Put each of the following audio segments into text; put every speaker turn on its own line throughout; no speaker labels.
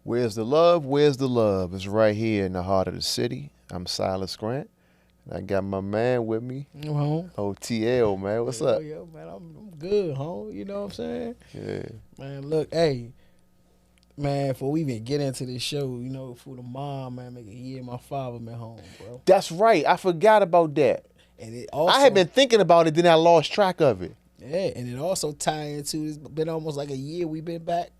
Where's the love? Where's the love? It's right here in the heart of the city. I'm Silas Grant. And I got my man with me.
Home.
OTL, man. What's up?
Yeah, man, I'm good, home. You know what I'm saying?
Yeah.
Man, look, hey, man, before we even get into this show, you know, for the mom, man, make a year my father been home, bro.
That's right. I forgot about that.
And it also,
I had been thinking about it, then I lost track of it.
yeah, and it also tied into, it's been almost like a year we been back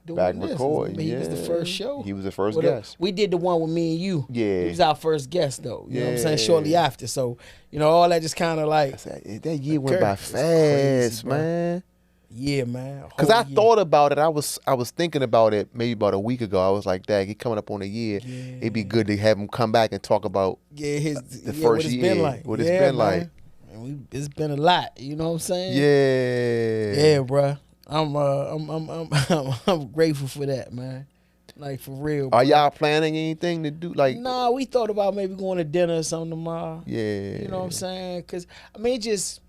doing
Back
this.
recording,
He was the
yeah.
first show.
He was the first
Well,
guest.
We did the one with me and you.
Yeah.
He was our first guest, though. You know what I'm saying?
Yeah.
Shortly after. So, you know, all that just kind of like,
That year went by
It's crazy,
fast,
bro.
man.
yeah, man.
Because I
Whole year.
thought about it. I was thinking about it maybe about a week ago. I was like, Dad, he coming up on a year.
Yeah.
It'd be good to have him come back and talk about
Yeah,
the
yeah,
first
what it's
year.
been like.
What it's
Yeah,
been
man.
like.
And it's been a lot. You know what I'm saying?
Yeah.
Yeah, bro. I'm I'm grateful for that, man. Like for real.
Are
bro.
y'all planning anything to do? Like,
Nah, we thought about maybe going to dinner or something tomorrow.
yeah.
You know what I'm saying? Cause I mean, just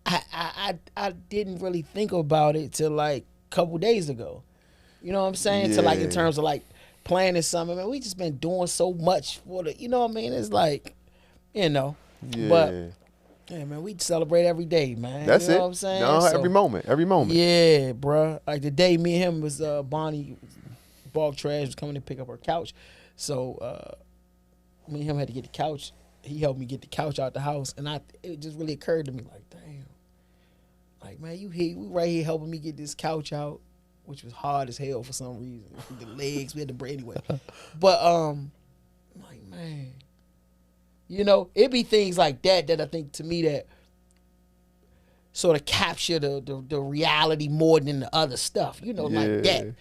I didn't really think about it till like a couple days ago. You know what I'm saying? To like in
Yeah.
terms of like planning something. Man, we just been doing so much for the. You know what I mean? It's like, you know,
Yeah.
but yeah, man, we celebrate every day, man.
That's
you know
it.
what I'm saying?
No,
So,
every moment. Every moment.
yeah, bruh. Like the day me and him was Bonnie Bog Trash was coming to pick up her couch. So me and him had to get the couch. He helped me get the couch out the house. And it just really occurred to me like, damn. Like, man, you right here helping me get this couch out, which was hard as hell for some reason. The legs, we had to break anyway. But I'm like, man. You know, it be things like that I think to me that sort of capture the reality more than the other stuff. You know, like that.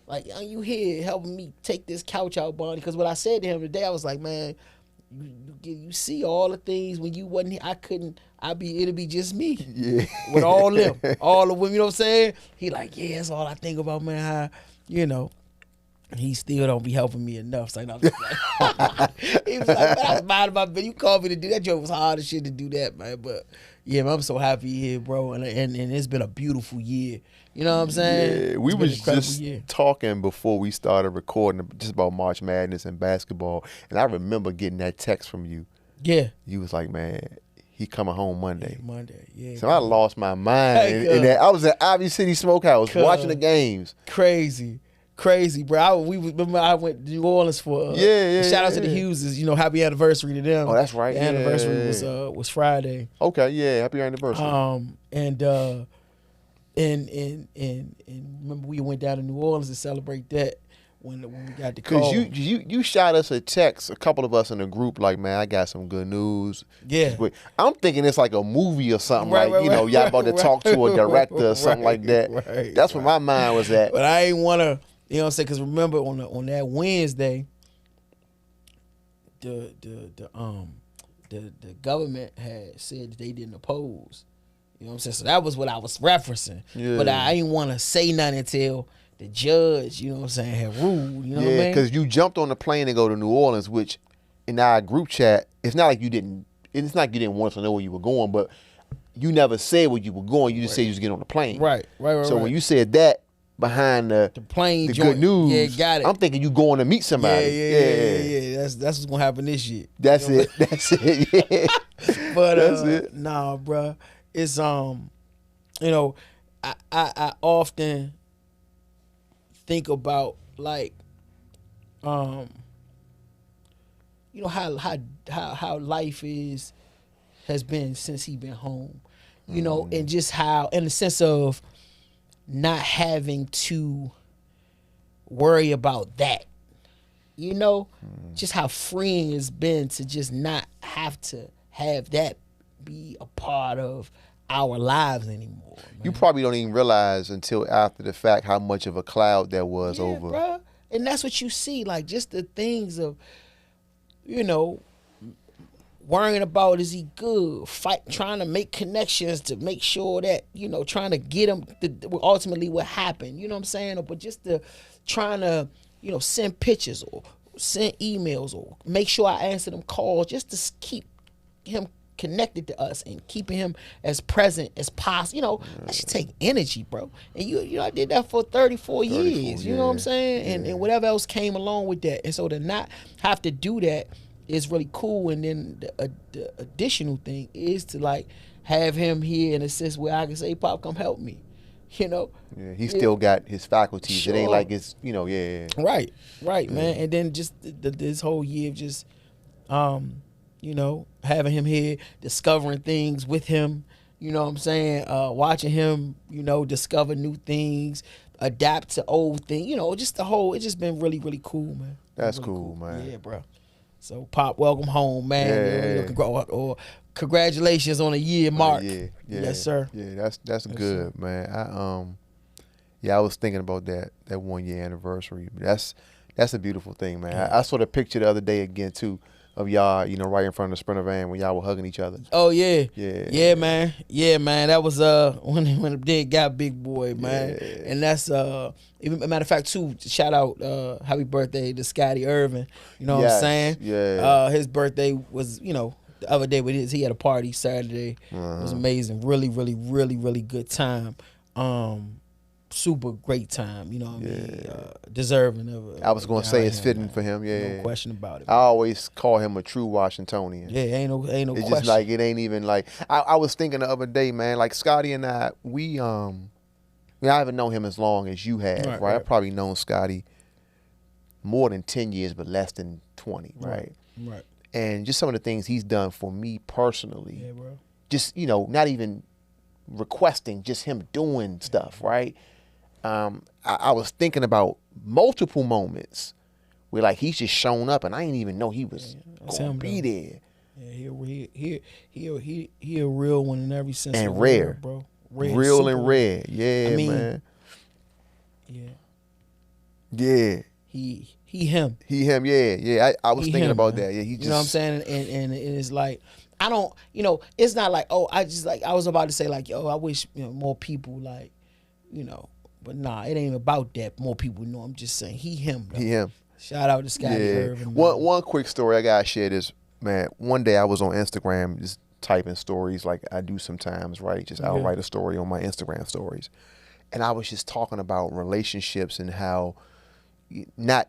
Like, are you here helping me take this couch out, Bonnie? Because what I said to him today, I was like, man, you see all the things when you wasn't here, it'd be just me.
Yeah.
With all them, all the women, you know what I'm saying? He like, yeah, that's all I think about, man, how, you know, he still don't be helping me enough. So I'm just like, he was like, man, I was minding my business. You called me to do that. Joke was hard as shit to do that, man. But yeah, man, I'm so happy here, bro. And it's been a beautiful year. You know what I'm saying?
Yeah, we
It's been an
was
incredible
just
year.
talking before we started recording just about March Madness and basketball, and I remember getting that text from you.
Yeah.
You was like, "Man, he coming home Monday."
Monday, yeah.
So I lost my mind.
Hey,
in that. I was at Ivy City Smokehouse
Cuz.
watching the games.
Crazy, bro. I went to New Orleans for
Yeah,
shout out to the
yeah.
Hugheses. You know, happy anniversary to them.
Oh, that's right.
The
Yeah.
anniversary was Friday.
Okay, yeah, happy anniversary.
And remember we went down to New Orleans to celebrate that when we got the
Cause
call.
you shot us a text, a couple of us in the group, like, man, I got some good news.
Yeah.
But I'm thinking it's like a movie or something,
Right,
like,
right,
y'all about to talk to a director or something like that.
right,
That's where my mind was at.
But I ain't want to, you know what I'm saying? Because remember on that Wednesday, the government had said that they didn't oppose. You know what I'm saying? So that was what I was referencing.
Yeah.
But I ain't want to say nothing until the judge, you know what I'm saying, had ruled. You know what I
Yeah,
mean?
because you jumped on the plane to go to New Orleans, which in our group chat, it's not like you didn't want us to know where you were going, but you never said where you were going. You just said you was getting on the plane.
Right.
So when you said that behind the
plane
good
joint,
news,
yeah, got it.
I'm thinking you going to meet somebody.
Yeah. That's what's gonna happen this year.
That's it. That's it. Yeah.
But
That's it.
nah, bruh. It's you know, I often think about like you know how life has been since he been home. You know, and just how in the sense of not having to worry about that. You know, just how freeing it's been to just not have to have that be a part of our lives anymore. Man.
You probably don't even realize until after the fact how much of a cloud there was over.
Bruh. And that's what you see, like just the things of, you know, worrying about is he good, trying to make connections to make sure that, you know, trying to get him ultimately what happened, you know what I'm saying? But just trying to, you know, send pictures or send emails or make sure I answer them calls just to keep him connected to us and keeping him as present as possible. You know, that should take energy, bro. And you know, I did that for 34 years. You know what I'm saying? And whatever else came along with that. And so to not have to do that is really cool. And then the additional thing is to like have him here in a sense where I can say, Pop, come help me. You know?
Yeah, he still got his faculties. Sure. It ain't like it's, you know,
Right, man. And then just this whole year of just, you know, having him here, discovering things with him, you know what I'm saying? Watching him, you know, discover new things, adapt to old things, you know, just it's just been really, really cool, man.
That's
really
cool, man.
Yeah, bro. So, Pop, welcome home, man. You know, congratulations on a year mark. Yes, sir.
Yeah, that's good, man. I was thinking about that 1 year anniversary. That's a beautiful thing, man. I saw the picture the other day again too of y'all, you know, right in front of the Sprinter van when y'all were hugging each other.
Oh yeah, man. That was when the dig got big boy, man. And that's even a matter of fact too. Shout out, happy birthday to Scotty Irvin. You know what I'm saying?
Yeah.
His birthday was, you know, the other day with he had a party Saturday. It was amazing. Really, really, really, really good time. Super great time, you know what I mean? Deserving of it.
I was going to say it's fitting for him,
No question about it.
I always call him a true Washingtonian.
Yeah, ain't no
it's
question.
It's just like, it ain't even like, I was thinking the other day, man, like Scotty and I, I haven't known him as long as you have, right? I've probably known Scotty more than 10 years, but less than 20, right?
Right.
And just some of the things he's done for me personally.
Yeah, bro.
Just, you know, not even requesting, just him doing stuff, right? I was thinking about multiple moments where like he's just shown up and I didn't even know he was gonna be there.
Yeah, he a real one in every sense.
And rare,
bro.
Real and rare. Yeah, I mean, man. Yeah.
He him.
He him. Yeah. I was thinking about that. Yeah, he just.
You know what I'm saying? And it's like I don't. You know, it's not like I was about to say like I wish more people like But nah, it ain't about that. More people know. I'm just saying he him. Though.
He him.
Shout out to Scotty Irvin.
One quick story I gotta share this, man. One day I was on Instagram just typing stories like I do sometimes, right? Just I'll write a story on my Instagram stories. And I was just talking about relationships and how not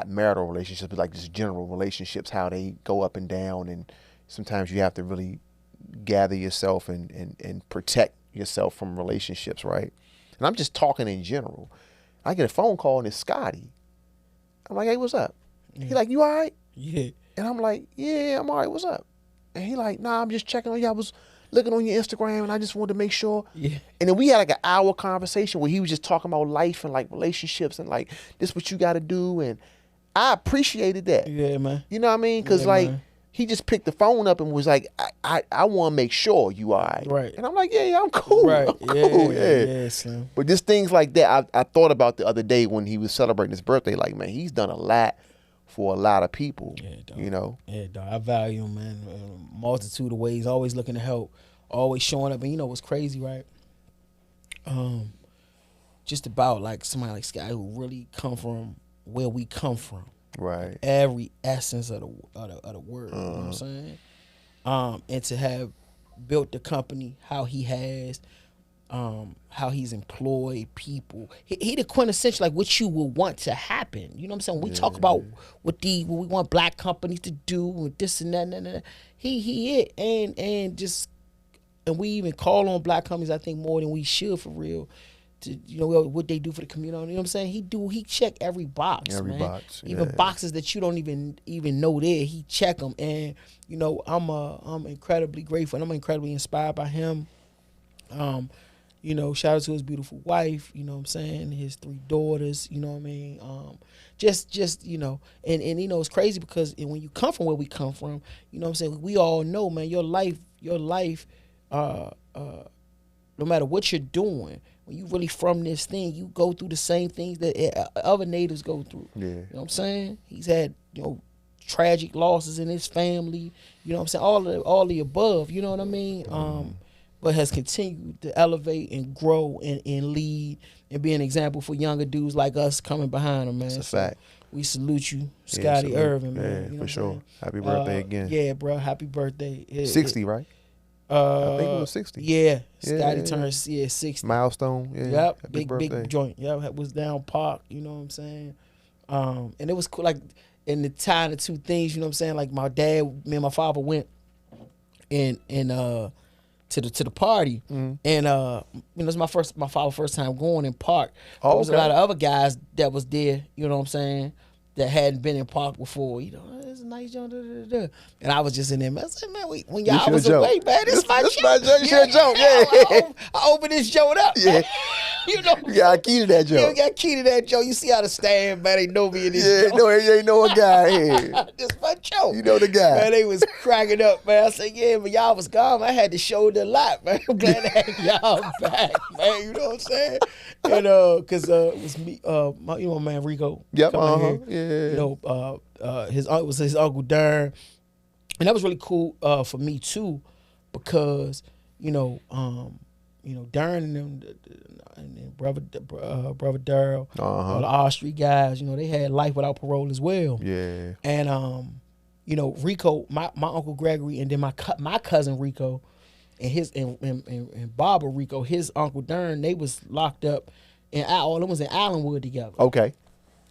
marital relationships, but like just general relationships, how they go up and down, and sometimes you have to really gather yourself and protect yourself from relationships, right? And I'm just talking in general. I get a phone call and it's Scotty. I'm like, hey, what's up? He like, you all right?
Yeah.
And I'm like, yeah, I'm all right. What's up? And he like, nah, I'm just checking on you. I was looking on your Instagram and I just wanted to make sure.
Yeah.
And then we had like an hour conversation where he was just talking about life and like relationships and like, this what you got to do. And I appreciated that.
Yeah, man.
You know what I mean? Because man. He just picked the phone up and was like, I want to make sure you all right.
Right.
And I'm like, yeah, I'm cool.
Right.
I'm cool.
Yeah, Slim.
But just things like that, I thought about the other day when he was celebrating his birthday. Like, man, he's done a lot for a lot of people.
Yeah, dog.
You know?
Yeah, dog. I value him, man. Multitude of ways. Always looking to help. Always showing up. And you know what's crazy, right? Just about like somebody like Scott who really come from where we come from.
Right.
Every essence of the word. You know what I'm saying? And to have built the company how he has, how he's employed people. He the quintessential like what you would want to happen. You know what I'm saying? We talk about what we want black companies to do with this and that and that. He it and we even call on black companies I think more than we should for real. To what they do for the community, you know what I'm saying? He check every box, man. Even boxes that you don't even know there, he check them. And I'm incredibly grateful and I'm incredibly inspired by him. Shout out to his beautiful wife, you know what I'm saying, his 3 daughters, you know what I mean? Just and it's crazy because when you come from where we come from, you know what I'm saying, we all know, man, your life, no matter what you're doing, when you really from this thing, you go through the same things that other natives go through.
Yeah.
You know what I'm saying? He's had, tragic losses in his family, you know what I'm saying? All the above, you know what I mean? But has continued to elevate and grow and lead and be an example for younger dudes like us coming behind him, man.
That's a fact.
we salute you, Scotty Irvin, man.
Yeah,
you know
for
what
sure.
I'm
Happy birthday again.
Yeah, bro. Happy birthday.
60, right? I think it was 60.
Yeah,
Yeah,
Scotty
yeah.
turned 60.
Milestone. Yeah.
Yep,
Happy
big
birthday.
joint. Yep, was down park. You know what I'm saying? And it was cool. Like in the time, the two things. You know what I'm saying? Like my dad, me and my father went and to the party, and you know, it's my father's first time going in park.
Oh,
There was
okay.
a lot of other guys that was there. You know what I'm saying? That hadn't been in park before. You know, it's a nice joint. And I was just in there, man. I said, man, when y'all
your
was
joke.
away, man, this my
This
joke.
my joke. It's your joke, yeah.
I opened this joint up.
Yeah.
Man. You know,
You got a key to that
you
joke.
got key to that joke. You see how the stand, man, they know me in this
Yeah,
joke.
no, you ain't know a guy here.
This my joke.
You know the guy.
Man, they was cracking up, man. I said, yeah, but y'all was gone. I had to show the lot, man. I'm glad to have y'all back, man. You know what I'm saying? And cause it was me, my, you know, my man Rico.
Yep,
coming here.
yeah.
You know, it was his uncle Darren, and that was really cool for me too, because you know, Darren and them, and brother Daryl, all the R Street guys, you know, they had life without parole as well.
Yeah.
And you know, Rico, my uncle Gregory, and then my cousin Rico, and his and Barbara Rico, his uncle Darren, they was locked up, and all of them was in Allenwood together.
Okay.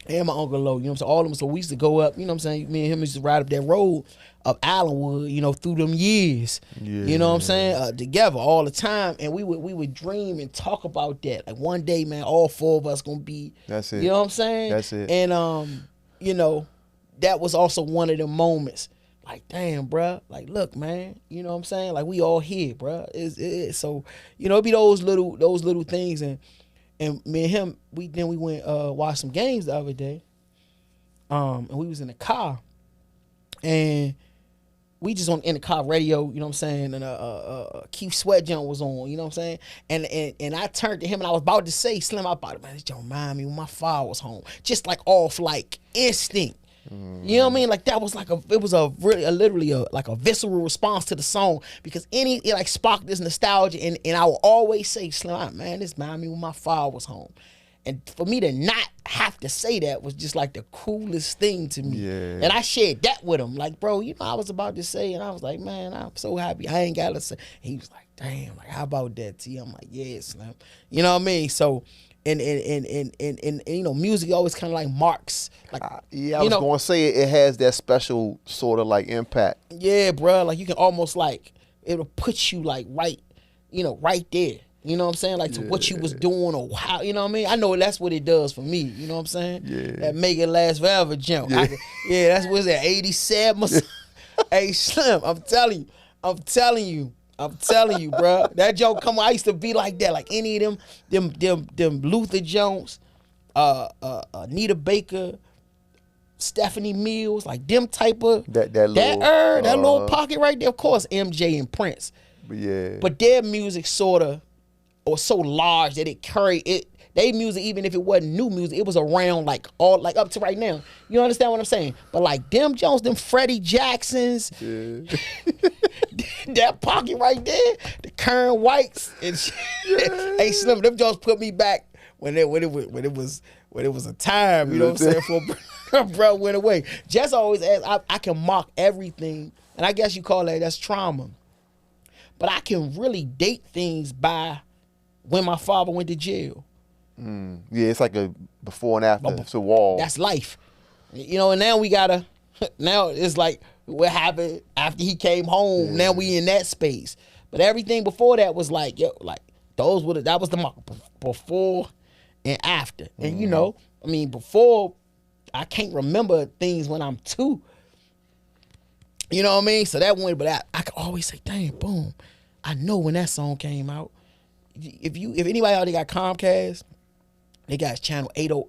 And my uncle Low, you know what I'm saying? All of them. So we used to go up, you know what I'm saying? Me and him used to ride up that road of Allenwood, you know, through them years.
Yeah.
You know what I'm saying? Together all the time. And we would dream and talk about that. Like one day, man, all four of us gonna be.
That's it.
You know what I'm saying?
That's it.
And you know, that was also one of the moments. Like, damn, bruh. Like, look, man. You know what I'm saying? Like, we all here, bruh. So, you know, it be those little things. And me and him, we went watch some games the other day. And we was in the car, and we just in the car radio, you know what I'm saying, and Keith Sweat jump was on, you know what I'm saying, and I turned to him and I was about to say, Slim, I about, man, this jump remind me when my father was home, just like off like instinct. You know what I mean? Like that was like literally like a visceral response to the song, because it like sparked this nostalgia, and I will always say, Slim, man, this remind me when my father was home. And for me to not have to say that was just like the coolest thing to me.
Yeah.
And I shared that with him. Like, bro, you know, I was about to say, and I was like, man, I'm so happy. I ain't got to say. He was like, damn, like, how about that, T? I'm like, yeah, Slim. You know what I mean? So, and you know, music always kind of like marks. Like,
yeah, I was going to say it has that special sort of like impact.
Yeah, bro. Like, you can almost like, it'll put you like right, you know, right there. You know what I'm saying? Like to what you was doing or how, you know what I mean? I know that's what it does for me. You know what I'm saying?
Yeah.
That make it last forever jump.
Yeah,
That's what's that, 87 or something? Hey, Slim, I'm telling you, bro. That joke come on. I used to be like that. Like any of them Luther Jones, Anita Baker, Stephanie Mills, like them type of that little pocket right there. Of course, MJ and Prince.
Yeah.
But their music sort of was so large that it carried it. They music, even if it wasn't new music, it was around like all like up to right now. You understand what I'm saying? But like them Jones, them Freddie Jacksons, that pocket right there, the Karen Whites and shit. Hey Slim, them Jones put me back when it was a time. You know what I'm saying? For bro went away. Jess always asked, I can mark everything, and I guess you call that's trauma. But I can really date things by when my father went to jail.
Yeah, it's like a before and after. It's a wall.
That's life. You know, and now now it's like what happened after he came home. Yeah. Now we in that space. But everything before that was like, that was the mark before and after. And you know, I mean, before, I can't remember things when I'm 2. You know what I mean? So that one, but I can always say, damn, boom. I know when that song came out. If anybody out there got Comcast, they got channel 80.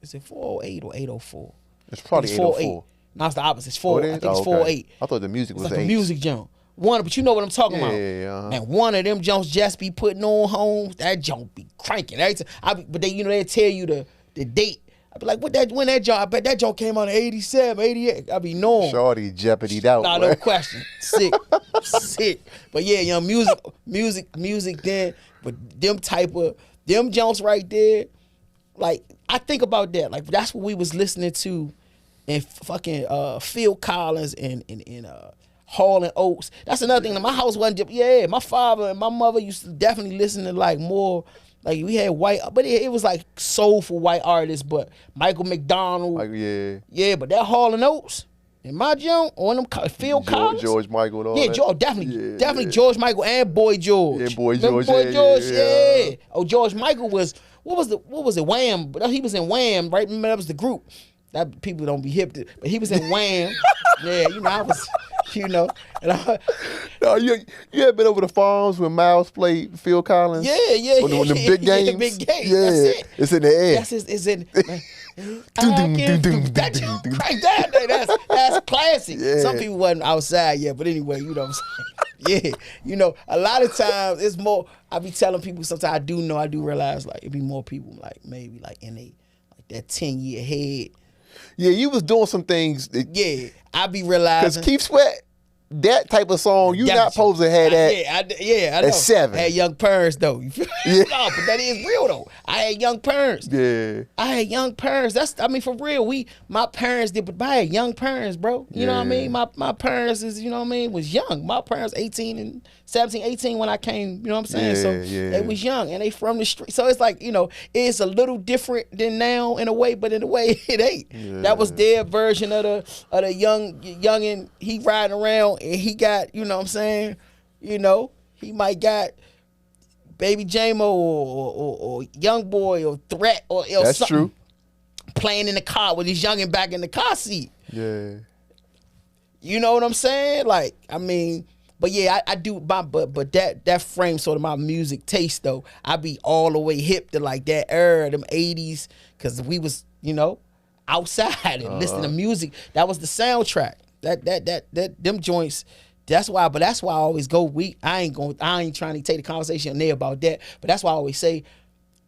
Is it 408 or 804?
It's probably 804.
No, it's the opposite. It's 4. I think it's 408.
I thought the music was
like
8.
a music jump. But you know what I'm talking about.
Yeah.
And one of them jumps just be putting on home. That jump be cranking. But they tell you the date. I be like, when that jump? I bet that jump came out in 87, 88. I be knowing.
Shorty jeopardy'd out.
Nah, no question. Sick. But yeah, young music then. But them jumps right there, like I think about that. Like that's what we was listening to, and fucking Phil Collins and Hall and Oates. That's another thing. My house wasn't just, my father and my mother used to definitely listen to like more, like we had white, but it was like soulful white artists, but Michael McDonald.
Like, yeah.
Yeah, but that Hall and Oates and my joint on them Phil Collins.
George Michael and all that.
George, definitely George Michael and Boy George.
Yeah, Boy
Remember
George.
Boy George, yeah. Oh, George Michael was, what was it, Wham? But he was in Wham, right? Remember that was the group. That people don't be hip to, but he was in Wham. Yeah, I was, and
No, you had been over the farms when Miles played Phil Collins?
Yeah.
On the big games?
Yeah, big games.
Yeah,
that's it.
It's in the air.
It's in. That's classic.
Yeah.
Some people wasn't outside yet, but anyway, you know what I'm saying? Yeah, a lot of times it's more. I be telling people sometimes I do realize like it be more people like maybe like in like that 10-year head.
Yeah, you was doing some things.
I be realizing.
Because Keith Sweat, that type of song, you not supposed to have that.
I know.
At 7.
I had young parents though. You feel?
Yeah.
No, but that is real though. I had young parents.
Yeah.
I had young parents. For real. My parents did, but I had young parents, bro. You know what I mean? My parents is, was young. My parents 18 and 17, 18 when I came, you know what I'm saying? So they was young and they from the street. So it's like, it's a little different than now in a way, but in a way it ain't.
Yeah.
That was their version of the youngin', he riding around and he got, you know what I'm saying? He might got Baby J-Mo or Young Boy or Threat or
That's
something.
True.
Playing in the car with his youngin' back in the car seat.
Yeah.
You know what I'm saying? Like, I mean, but yeah, I do, but that frames sort of my music taste though. I be all the way hip to like that era, them 80s, because we was, outside and listening to music. That was the soundtrack. That them joints. That's why I always go. I ain't trying to take the conversation there about that. But that's why I always say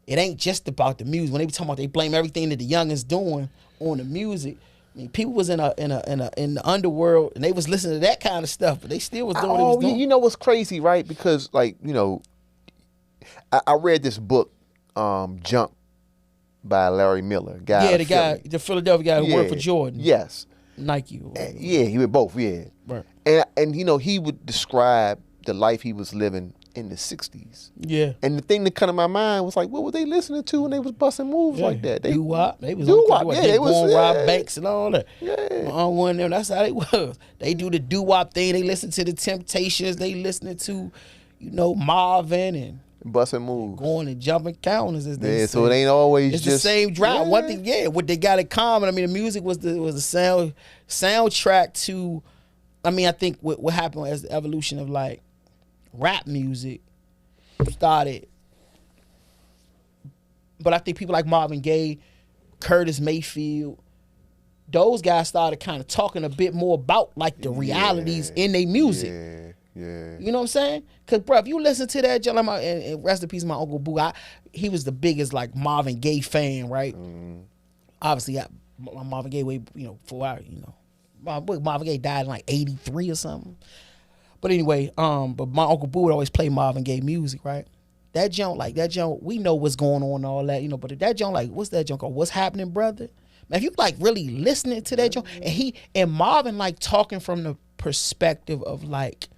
it ain't just about the music. When they be talking about they blame everything that the youngins doing on the music. I mean, people was in the underworld and they was listening to that kind of stuff, but they still was doing what they was doing.
You know what's crazy, right? Because I read this book, Jump, by Larry Miller.
The Philadelphia guy who worked for Jordan.
Yes.
Nike.
He was both, yeah.
Right.
And he would describe the life he was living in the 60s.
Yeah.
And the thing that come to my mind was like, what were they listening to when they was busting moves like that?
Doo-wop. They was
doo-wop.
They was going rob
yeah.
banks and all that.
Yeah.
One of them, that's how they was. They do the doo-wop thing. They listen to the Temptations. They listening to, Marvin and
busting moves.
Going and jumping counters, as they say.
So it ain't always
it's
just
the same drive.
Yeah.
One thing, what they got in common. I mean, the music was the soundtrack to. I mean, I think what happened as the evolution of like rap music started. But I think people like Marvin Gaye, Curtis Mayfield, those guys started kind of talking a bit more about like the realities in their music.
Yeah.
You know what I'm saying? Because, bro, if you listen to that, and rest in peace, my Uncle Boo, he was the biggest, like, Marvin Gaye fan, right? Obviously, Marvin Gaye, Marvin Gaye died in, like, 83 or something. But anyway, but my Uncle Boo would always play Marvin Gaye music, right? That joint, we know what's going on and all that, but if that joint, like, what's that joint called? What's Happening, Brother? Man, if you, like, really listening to that joint, and Marvin, like, talking from the perspective of, like,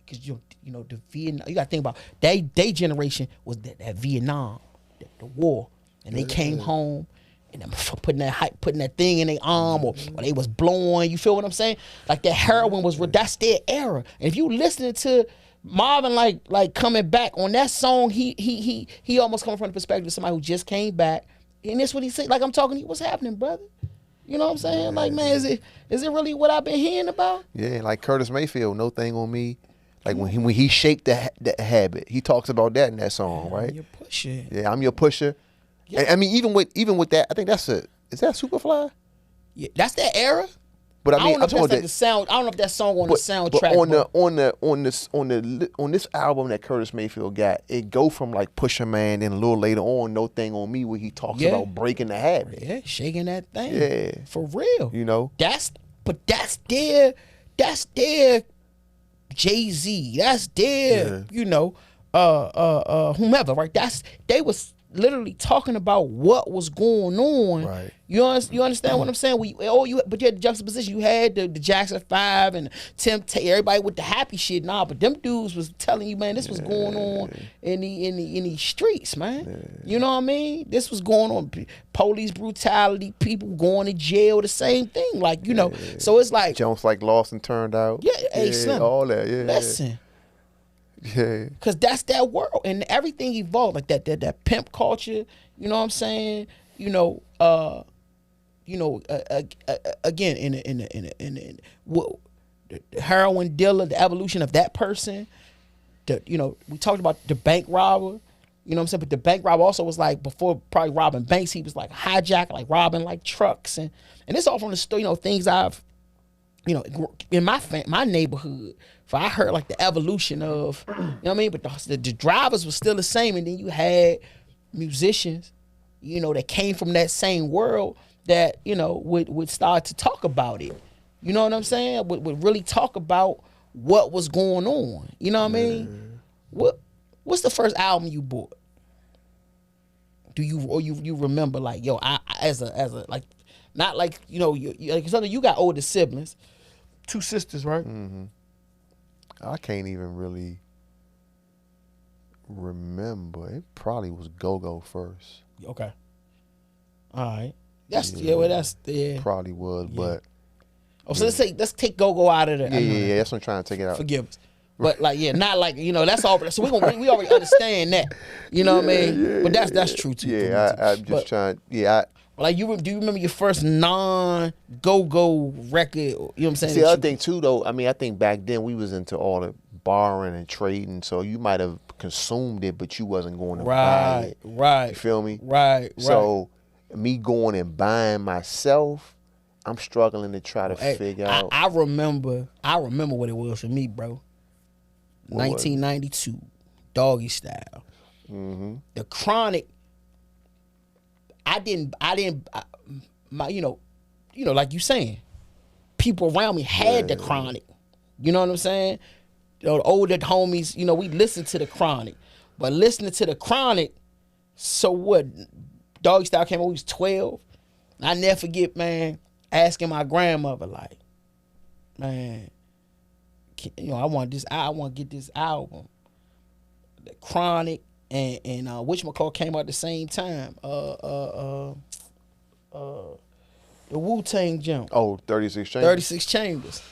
because the Vietnam, you got to think about they generation was that Vietnam, the war, and they came home and them putting that thing in their arm or they was blowing. You feel what I'm saying? Like that heroin that's their era. And if you listening to Marvin like coming back on that song, he almost coming from the perspective of somebody who just came back, and that's what he said. Like I'm talking, what's happening, brother? You know what I'm saying? Like, man, is it really what I've been hearing about?
Yeah, like Curtis Mayfield, No Thing on Me. Like when he shaped the habit, he talks about that in that song, right?
I'm your pusher.
Yeah, I'm your pusher. Yeah. And, I mean, even with that, I think is that Superfly?
Yeah, that's that era.
But I mean,
I'm talking about the sound. I don't know if that song on the soundtrack.
But on this album that Curtis Mayfield got, it go from like Pusher Man and a little later on, No Thing on Me, where he talks about breaking the habit.
Yeah, shaking that thing.
Yeah,
for real. That's their Jay-Z. That's their, whomever, right? They was literally talking about what was going on.
Right.
You understand what I'm saying? But you had the juxtaposition. You had the Jackson 5 and everybody with the happy shit. Nah, but them dudes was telling you, man, this was going on in the streets, man. You know what I mean? This was going on. Police brutality, people going to jail, the same thing. Like, you know, so it's like
Jones like lost and turned out.
Yeah, hey, son,
all that. Yeah.
Listen.
Yeah.
Cause that's that world, and everything evolved like that pimp culture. You know what I'm saying? Again, in the heroin dealer, the evolution of that person. We talked about the bank robber. You know what I'm saying? But the bank robber also was like, before probably robbing banks, he was like hijack, like robbing like trucks, and it's all from the story. Things I've, in my neighborhood. So I heard like the evolution of, you know what I mean? But the drivers were still the same. And then you had musicians, that came from that same world that, would start to talk about it. You know what I'm saying? Would really talk about what was going on. You know what I mean? What's the first album you bought? Do you remember like, yo, I as a like, not like, you got older siblings, 2 sisters, right?
Mm-hmm. I can't even really remember. It probably was Go-Go first.
Okay. All right. That's
Probably was, but.
Oh, so let's take Go-Go out of there.
Yeah. That's what I'm trying to take it out.
Forgive us. But like, not like, that's all. So we already understand that. You know what I mean?
Yeah,
but that's true too.
Yeah, I'm just trying. Yeah.
Like, do you remember your first non-Go-Go record? You know what I'm saying?
See, the other thing too, though, I think back then we was into all the borrowing and trading, so you might have consumed it, but you wasn't going to buy it.
Right.
You feel me?
Right.
So me going and buying myself, I'm struggling to try to figure out.
I remember what it was for me, bro. 1992, Doggy Style.
Mm-hmm.
The Chronic. Like you saying, people around me had the Chronic. You know what I'm saying? The older homies, we listened to the Chronic. But listening to the Chronic, so what? Doggy Style came when we was 12. I never forget, man, asking my grandmother, like, man, I want to get this album. The Chronic and whatchamacallit came out at the same time. The Wu-Tang jump.
Oh, 36 Chambers.
36 Chambers.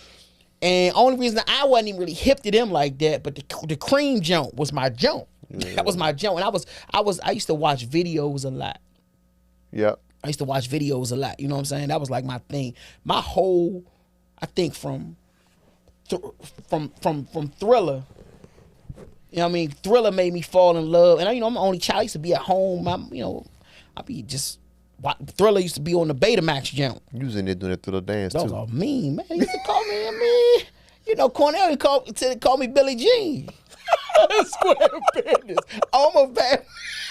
And only reason I wasn't even really hip to them like that, but the Cream jump was my jump. Yeah. That was my jump. And I used to watch videos a lot.
Yep.
I used to watch videos a lot. You know what I'm saying? That was like my thing. My whole, I think from Thriller. You know what I mean? Thriller made me fall in love. And I'm the only child. I used to be at home. I be just, Thriller used to be on the Betamax jump.
You was in there doing that Thriller dance,
too.
That
was all mean, man. He used to call me, Cornell called me Billie Jean. Square business. I'm a bad.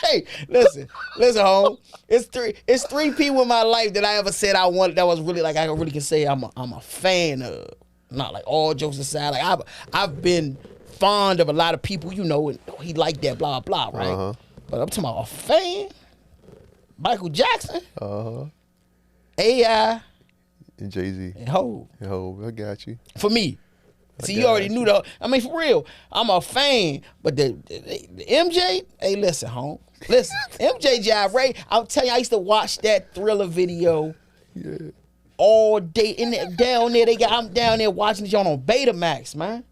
Hey, listen, home. It's three people in my life that I ever said I wanted. That was really like I really can say I'm a fan of. Not like all jokes aside. Like I've been fond of a lot of people. And he liked that blah blah right.
Uh-huh.
But I'm talking about a fan. Michael Jackson.
Uh-huh.
AI.
And Jay-Z.
And Hov.
I got you.
For me. See, you already knew that. I mean, for real, I'm a fan. But the MJ, hey, listen, home. Listen, MJ Ray, I'm telling you, I used to watch that Thriller video all day. Down there, I'm down there watching it on Betamax, man.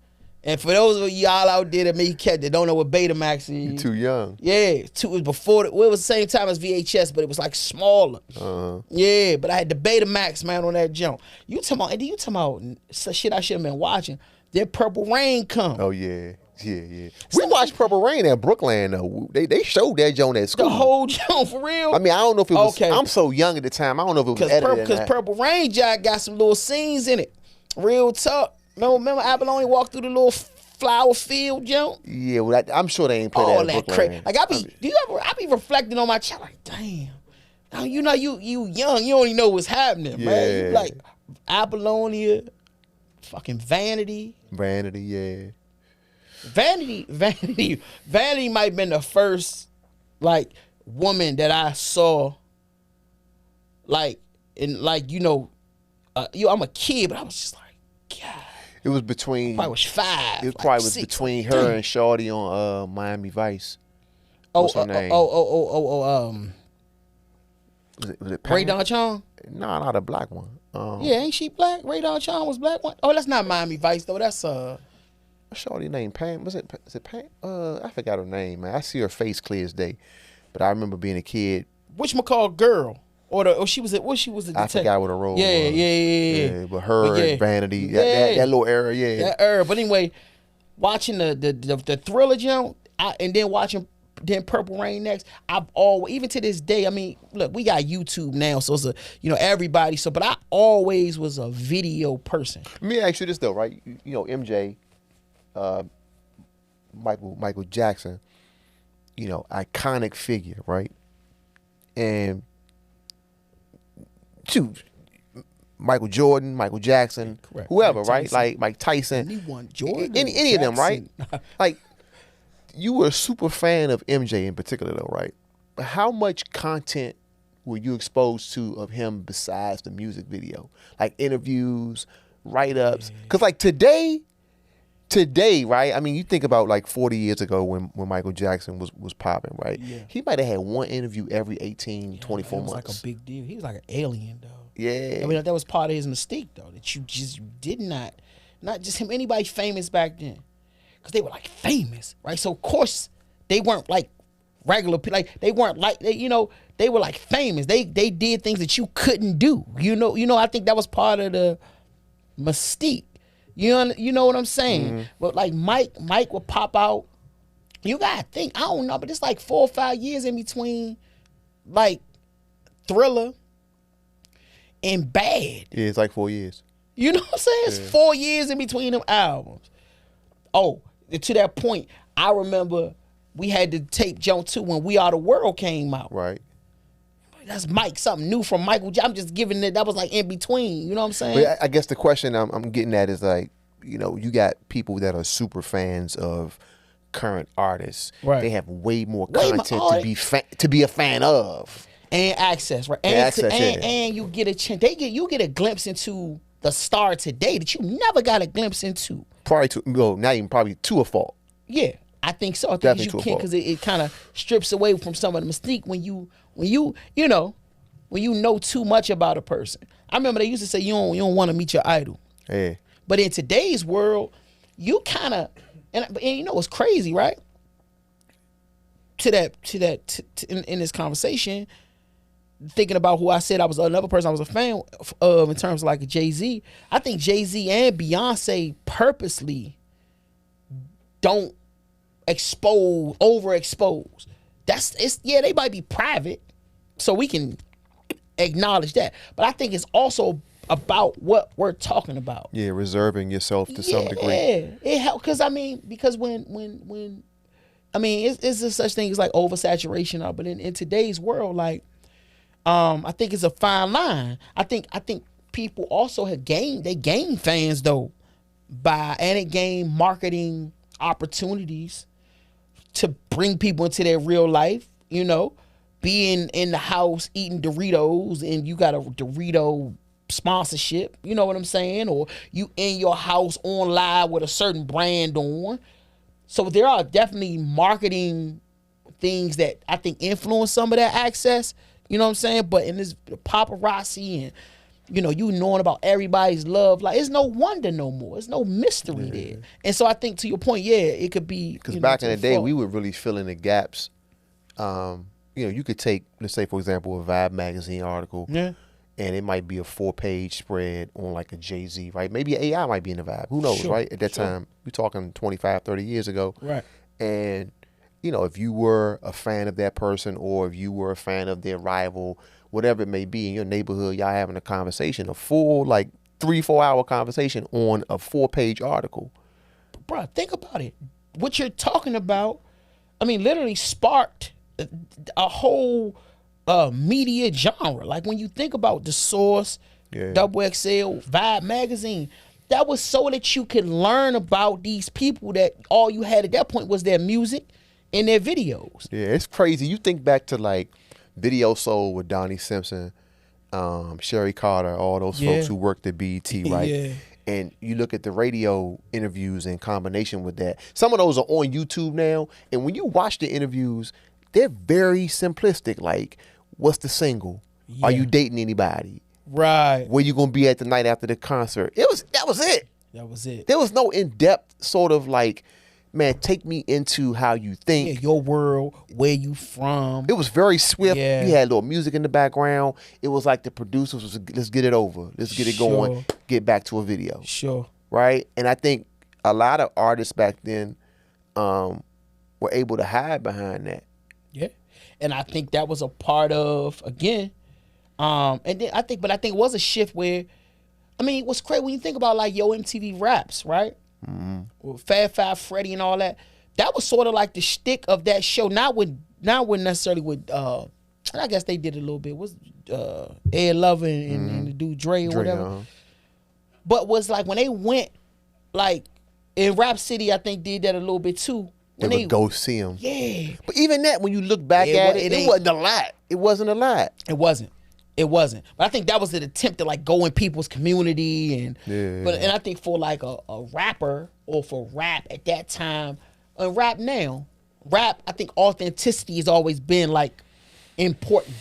And for those of y'all out there that don't know what Betamax is.
You're too young.
Yeah, it was before, it was the same time as VHS, but it was like smaller.
Uh-huh.
Yeah, but I had the Betamax, man, on that jump. You talking about shit I should have been watching. That Purple Rain come.
Oh, yeah. We watched Purple Rain at Brookland, though. They showed that joint at school.
The whole joint, for real?
I mean, I don't know if it was... Okay. I'm so young at the time. I don't know if it was edited.
Because Purple Rain got some little scenes in it. Real talk. Remember Abalone walked through the little flower field jump?
Yeah, well, I'm sure they ain't play that at Brookland.
Like, I be reflecting on my child, like, damn. Now, you young. You don't even know what's happening, man. You like Apollonia, fucking Vanity.
Vanity, yeah.
Vanity might have been the first, like, woman that I saw, like, in like, I'm a kid, but I was just like, God.
It was between.
I was 5.
It probably was between her and Shorty on Miami Vice. What's her name? Was it Pam?
Ray Don Chong?
No, not a black one.
Yeah, ain't she black? Ray Don Chong was black one. Oh, that's not Miami Vice though. That's
Shorty named Pam. Is it Pam? I forgot her name, man. I see her face clear as day. But I remember being a kid.
Whatchamacallit girl? Or she was a detective.
I forgot what her role was.
Yeah.
But her and Vanity, that little era,
That era. But anyway, watching the Thriller jump, and then watching Purple Rain next, I've always, even to this day, I mean, look, we got YouTube now, so it's everybody. So, but I always was a video person.
Let me ask you this though, right? MJ, Michael Jackson, iconic figure, right? And shoot, Michael Jordan, Michael Jackson,
correct.
whoever,
Mike
right?
Tyson.
Like Mike Tyson,
Anyone, Jordan,
any of them, right? Like, you were a super fan of MJ in particular, though, right? But how much content were you exposed to of him besides the music video, like interviews, write-ups? Because like today, right? I mean, you think about like 40 years ago when Michael Jackson was popping, right?
Yeah.
He might have had one interview every 18, 24 months.
It was like a big deal. He was like an alien, though.
Yeah.
I mean, that was part of his mystique, though, that you did not just him, anybody famous back then. Because they were like famous, right? So, of course, they weren't like regular people. Like, they weren't like, they were like famous. They did things that you couldn't do. I think that was part of the mystique. You know what I'm saying?
Mm-hmm.
But like Mike would pop out. You gotta think, I don't know, but it's like 4 or 5 years in between like Thriller and Bad.
Yeah, it's like 4 years.
You know what I'm saying? It's 4 years in between them albums. Oh, to that point, I remember we had to tape Jump 2 when We Are the World came out.
Right.
That's Mike, something new from Michael. I'm just giving it, that was like in between. You know what I'm saying?
But I guess the question I'm getting at is like, you got people that are super fans of current artists.
Right.
They have way more content to be a fan of.
And access, right? And you get a chance. You get a glimpse into the star today that you never got a glimpse into.
Not even probably to a fault.
Yeah, I think so. I think
Definitely
you
to a
can,
fault.
because it kind of strips away from some of the mystique when you know too much about a person. I remember they used to say you don't want to meet your idol.
Yeah.
But in today's world, you kind of and you know what's crazy, right? In this conversation, thinking about who I said I was another person I was a fan of in terms of like a Jay-Z. I think Jay-Z and Beyonce purposely don't overexpose. They might be private, so we can acknowledge that. But I think it's also about what we're talking about.
Yeah, reserving yourself to some degree.
Yeah, it helps because when it's a such thing as like oversaturation of, but in today's world, like I think it's a fine line. I think people also gain fans though and it gain marketing opportunities to bring people into their real life, being in the house eating Doritos and you got a Dorito sponsorship, you know what I'm saying? Or you in your house on live with a certain brand on. So there are definitely marketing things that I think influence some of that access, you know what I'm saying? But in this paparazzi and, you knowing about everybody's love, like it's no wonder no more. It's no mystery there. And so I think to your point, it could be.
Because back in the day, we were really filling the gaps. You could take, let's say, for example, a Vibe magazine article.
Yeah.
And it might be a 4-page spread on like a Jay-Z, right? Maybe an AI might be in the Vibe. Who knows, right? At that time, we're talking 25, 30 years ago.
Right.
And, if you were a fan of that person or if you were a fan of their rival, whatever it may be in your neighborhood, y'all having a conversation, a full like 3-4 hour conversation on a 4-page article.
Bro, think about it. What you're talking about, literally sparked a whole media genre. Like when you think about The Source, Double XL, Vibe magazine, that was so that you could learn about these people that all you had at that point was their music in their videos.
Yeah, it's crazy. You think back to like Video Soul with Donnie Simpson, Sherry Carter, all those folks who worked at BET, right?
Yeah.
And you look at the radio interviews in combination with that. Some of those are on YouTube now, and when you watch the interviews, they're very simplistic. Like, what's the single? Are you dating anybody?
Right.
Where you gonna be at the night after the concert? That was it.
That was it.
There was no in-depth sort of like, man, take me into how you think.
Yeah, your world, where you from.
It was very swift.
Yeah.
You had a little music in the background. It was like the producers was, let's get it over. Let's get it going. Get back to a video.
Sure.
Right? And I think a lot of artists back then were able to hide behind that.
Yeah. And I think that was a part of, again, and then I think it was a shift where, I mean, what's crazy when you think about like Yo MTV Raps, right? Mm-hmm. With Fab Five Freddy and all that. That was sort of like the shtick of that show. Not necessarily with I guess they did a little bit. Was Ed Lover and the dude Dre or whatever. But was like when they went like in Rap City, I think did that a little bit too.
When they would go see him.
Yeah.
But even that, when you look back at it, it wasn't a lot. It wasn't a lot.
It wasn't. But I think that was an attempt to like go in people's community and and I think for like a rapper or for rap at that time and rap now, I think authenticity has always been like important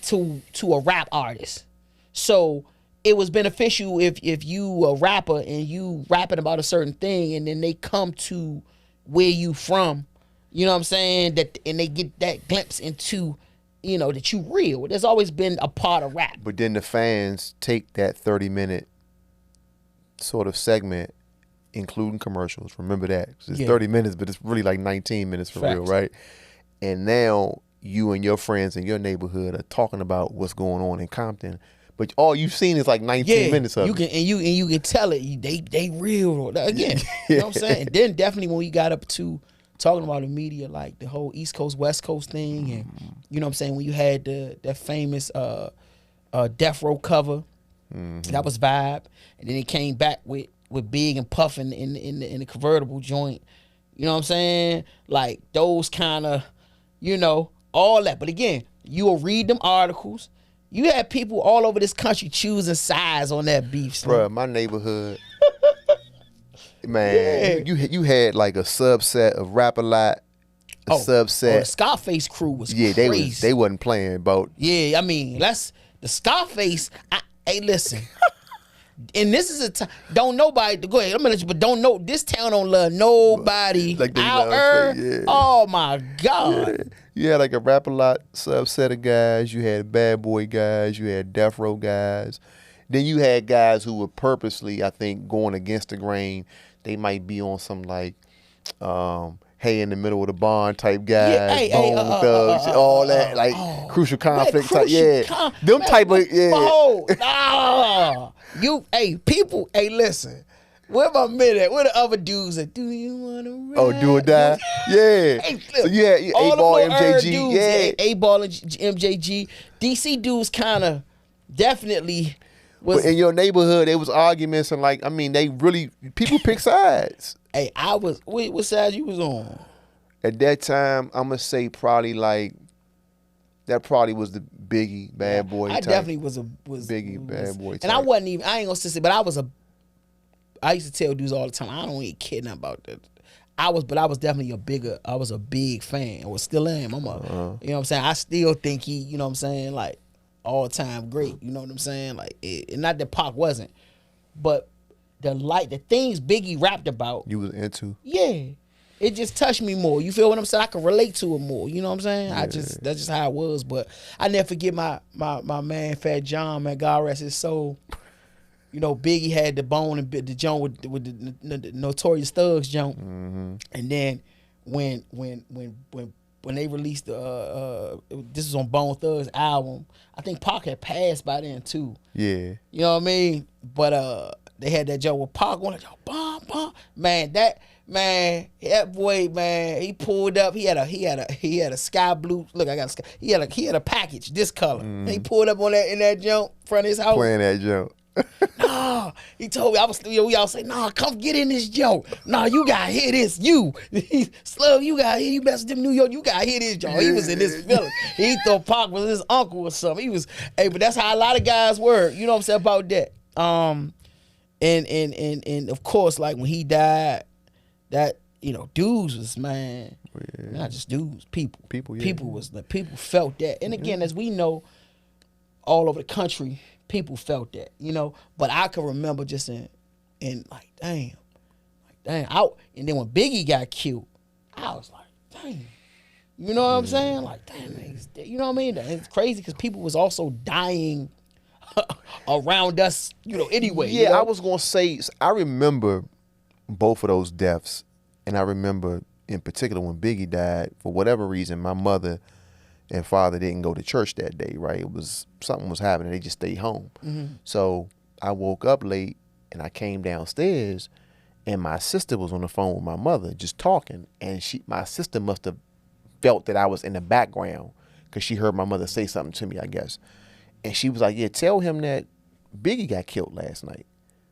to a rap artist. So it was beneficial if you a rapper and you rapping about a certain thing and then they come to where you from, you know what I'm saying? And they get that glimpse into, you know, that you real. There's always been a part of rap.
But then the fans take that 30-minute sort of segment, including commercials. Remember that. It's 30 minutes, but it's really like 19 minutes for real, right? And now you and your friends in your neighborhood are talking about what's going on in Compton. But all you've seen is like 19 minutes of it.
You can tell it. They real. Again, you know what I'm saying? And then definitely when we got up to talking about the media, like the whole East Coast, West Coast thing, and you know what I'm saying, when you had that famous Death Row cover, that was Vibe, and then it came back with Big and Puffin in the convertible joint. You know what I'm saying? Like those kind of, you know, all that. But again, you will read them articles. You had people all over this country choosing sides on that beef.
Bruh, my neighborhood. Man, you had like a subset of Rap-A-Lot, subset.
The Scarface crew was
crazy. They wasn't playing about.
Yeah, I mean, that's the Scarface. Hey, listen. And this is a time. Don't nobody go ahead. I'm gonna let you, but don't know this town don't love nobody
like
out there. Oh my God.
Yeah. You had like a Rap-A-Lot subset of guys. You had Bad Boy guys. You had Death Row guys. Then you had guys who were purposely, I think, going against the grain. They might be on some like, hey, in the middle of the barn type guys, Bone Thugs, all that, like Crucial Conflict type, them type of,
people, listen. Where my minute? Where the other dudes at? Do you want to ride?
Oh, do or die? Yeah. So you had A-Ball, MJG.
A-Ball and MJG. DC dudes kind of definitely was.
But in your neighborhood, there was arguments and like, I mean, people pick sides.
Hey, what side you was on?
At that time, I'm going to say probably like, that probably was the Biggie, Bad Boy type.
I definitely was
Biggie, Bad Boy type.
And I wasn't even, I ain't going to say, but I used to tell dudes all the time, I don't even care nothing about that. I was definitely I was a big fan, or still am. I'm you know what I'm saying? I still think he, you know what I'm saying, like, all time great, you know what I'm saying? Like, and not that Pac wasn't, but the things Biggie rapped about.
You was into?
Yeah. It just touched me more. You feel what I'm saying? I can relate to it more. You know what I'm saying?
Yeah.
That's just how it was. But I never forget my man Fat John, man, God rest his soul. You know, Biggie had the bone and the joint with the Notorious Thugs joint. Mm-hmm. And then when they released this was on Bone Thugs album, I think Pac had passed by then too.
Yeah. You
know what I mean? But they had that joint with Pac on it. Man, that boy, man, he pulled up. He had a sky blue. Look, I got a sky. He had a package this color. Mm. And he pulled up on that in that jump front of his house.
Playing that jump.
Nah, nah. He told me, we all say, nah, come get in this joke. Nah, you gotta hear this. You, Slug, you gotta hear, you mess with them New York, you gotta hear this joke. He was in this feeling. He thought Pac was his uncle or something. He was, hey, but that's how a lot of guys were. You know what I'm saying about that. And of course, like when he died, that, you know, dudes was, man, not just dudes, people. People was like, people felt that. And again, as we know, all over the country, people felt that, you know. But I can remember just in like, damn. Out. And then when Biggie got killed, I was like, damn. You know what I'm saying? Like, damn, you know what I mean? It's crazy because people was also dying around us, you know, anyway.
Yeah, you know? I was going to say, I remember both of those deaths. And I remember in particular when Biggie died, for whatever reason, my mother and father didn't go to church that day, right? It was, something was happening. They just stayed home. Mm-hmm. So I woke up late and I came downstairs and my sister was on the phone with my mother just talking. And my sister must have felt that I was in the background because she heard my mother say something to me, I guess. And she was like, yeah, tell him that Biggie got killed last night.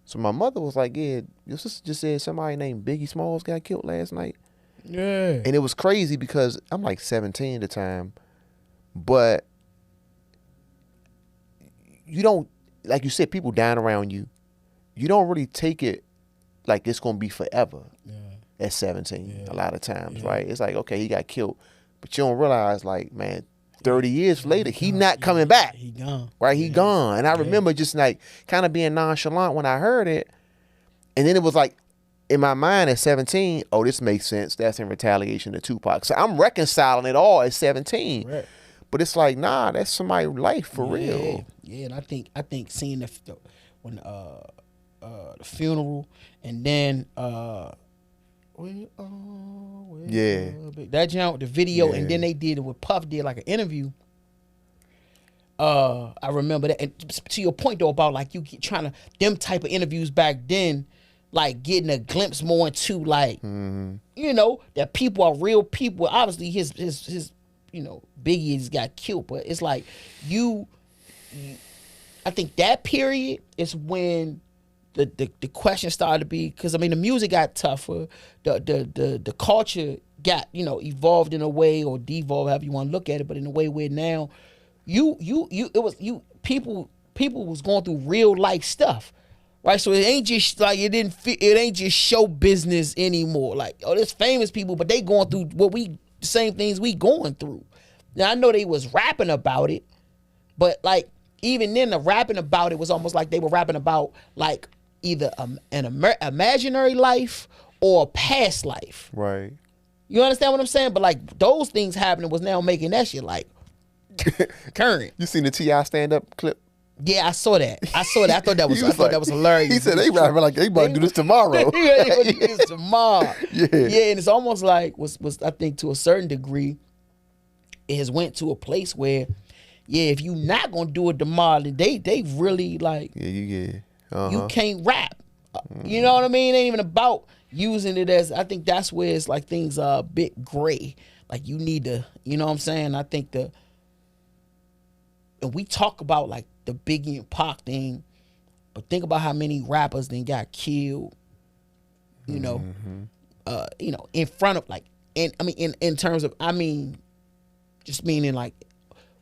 So my mother was like, yeah, your sister just said somebody named Biggie Smalls got killed last night.
Yeah.
And it was crazy because I'm like 17 at the time, but you don't, like you said, people dying around you, you don't really take it like it's going to be forever at 17 a lot of times, right? It's like, okay, he got killed, but you don't realize, like, man, 30 years later, he not coming back.
He gone.
Right, he gone. And I remember just like kind of being nonchalant when I heard it. And then it was like, in my mind at 17, oh, this makes sense. That's in retaliation to Tupac. So I'm reconciling it all at 17. Right. But it's like, nah, that's somebody's life for real.
Yeah, and I think seeing the funeral and then that jump, the video, and then they did it with Puff, did like an interview. I remember that. And to your point though about like you trying to, them type of interviews back then, like getting a glimpse more into like, you know, that people are real people. Obviously his you know, Biggie got killed, but it's like I think that period is when the question started to be, because I mean the music got tougher, the culture got, you know, evolved in a way, or devolved, however you want to look at it, but in a way where now people was going through real life stuff, right? So it ain't just like it ain't just show business anymore. Like, oh, there's famous people, but they going through the same things we going through. Now I know they was rapping about it, but like even then the rapping about it was almost like they were rapping about like either an imaginary life or a past life.
Right.
You understand what I'm saying? But like those things happening was now making that shit like current.
You seen the T.I. stand-up clip?
Yeah, I saw that. I thought that was hilarious.
He said they rapping like they about to do this tomorrow.
They about to do this tomorrow. Yeah, and it's almost like was I think to a certain degree, it has went to a place where, yeah, if you not gonna do it tomorrow, they really like you can't rap. You know what I mean? It ain't even about using it as, I think that's where it's like things are a bit gray. Like you need to, you know what I'm saying? I think and we talk about like the Biggie and Pac thing, but think about how many rappers then got killed, you know, in front of like, and I mean, in terms of, I mean, just meaning like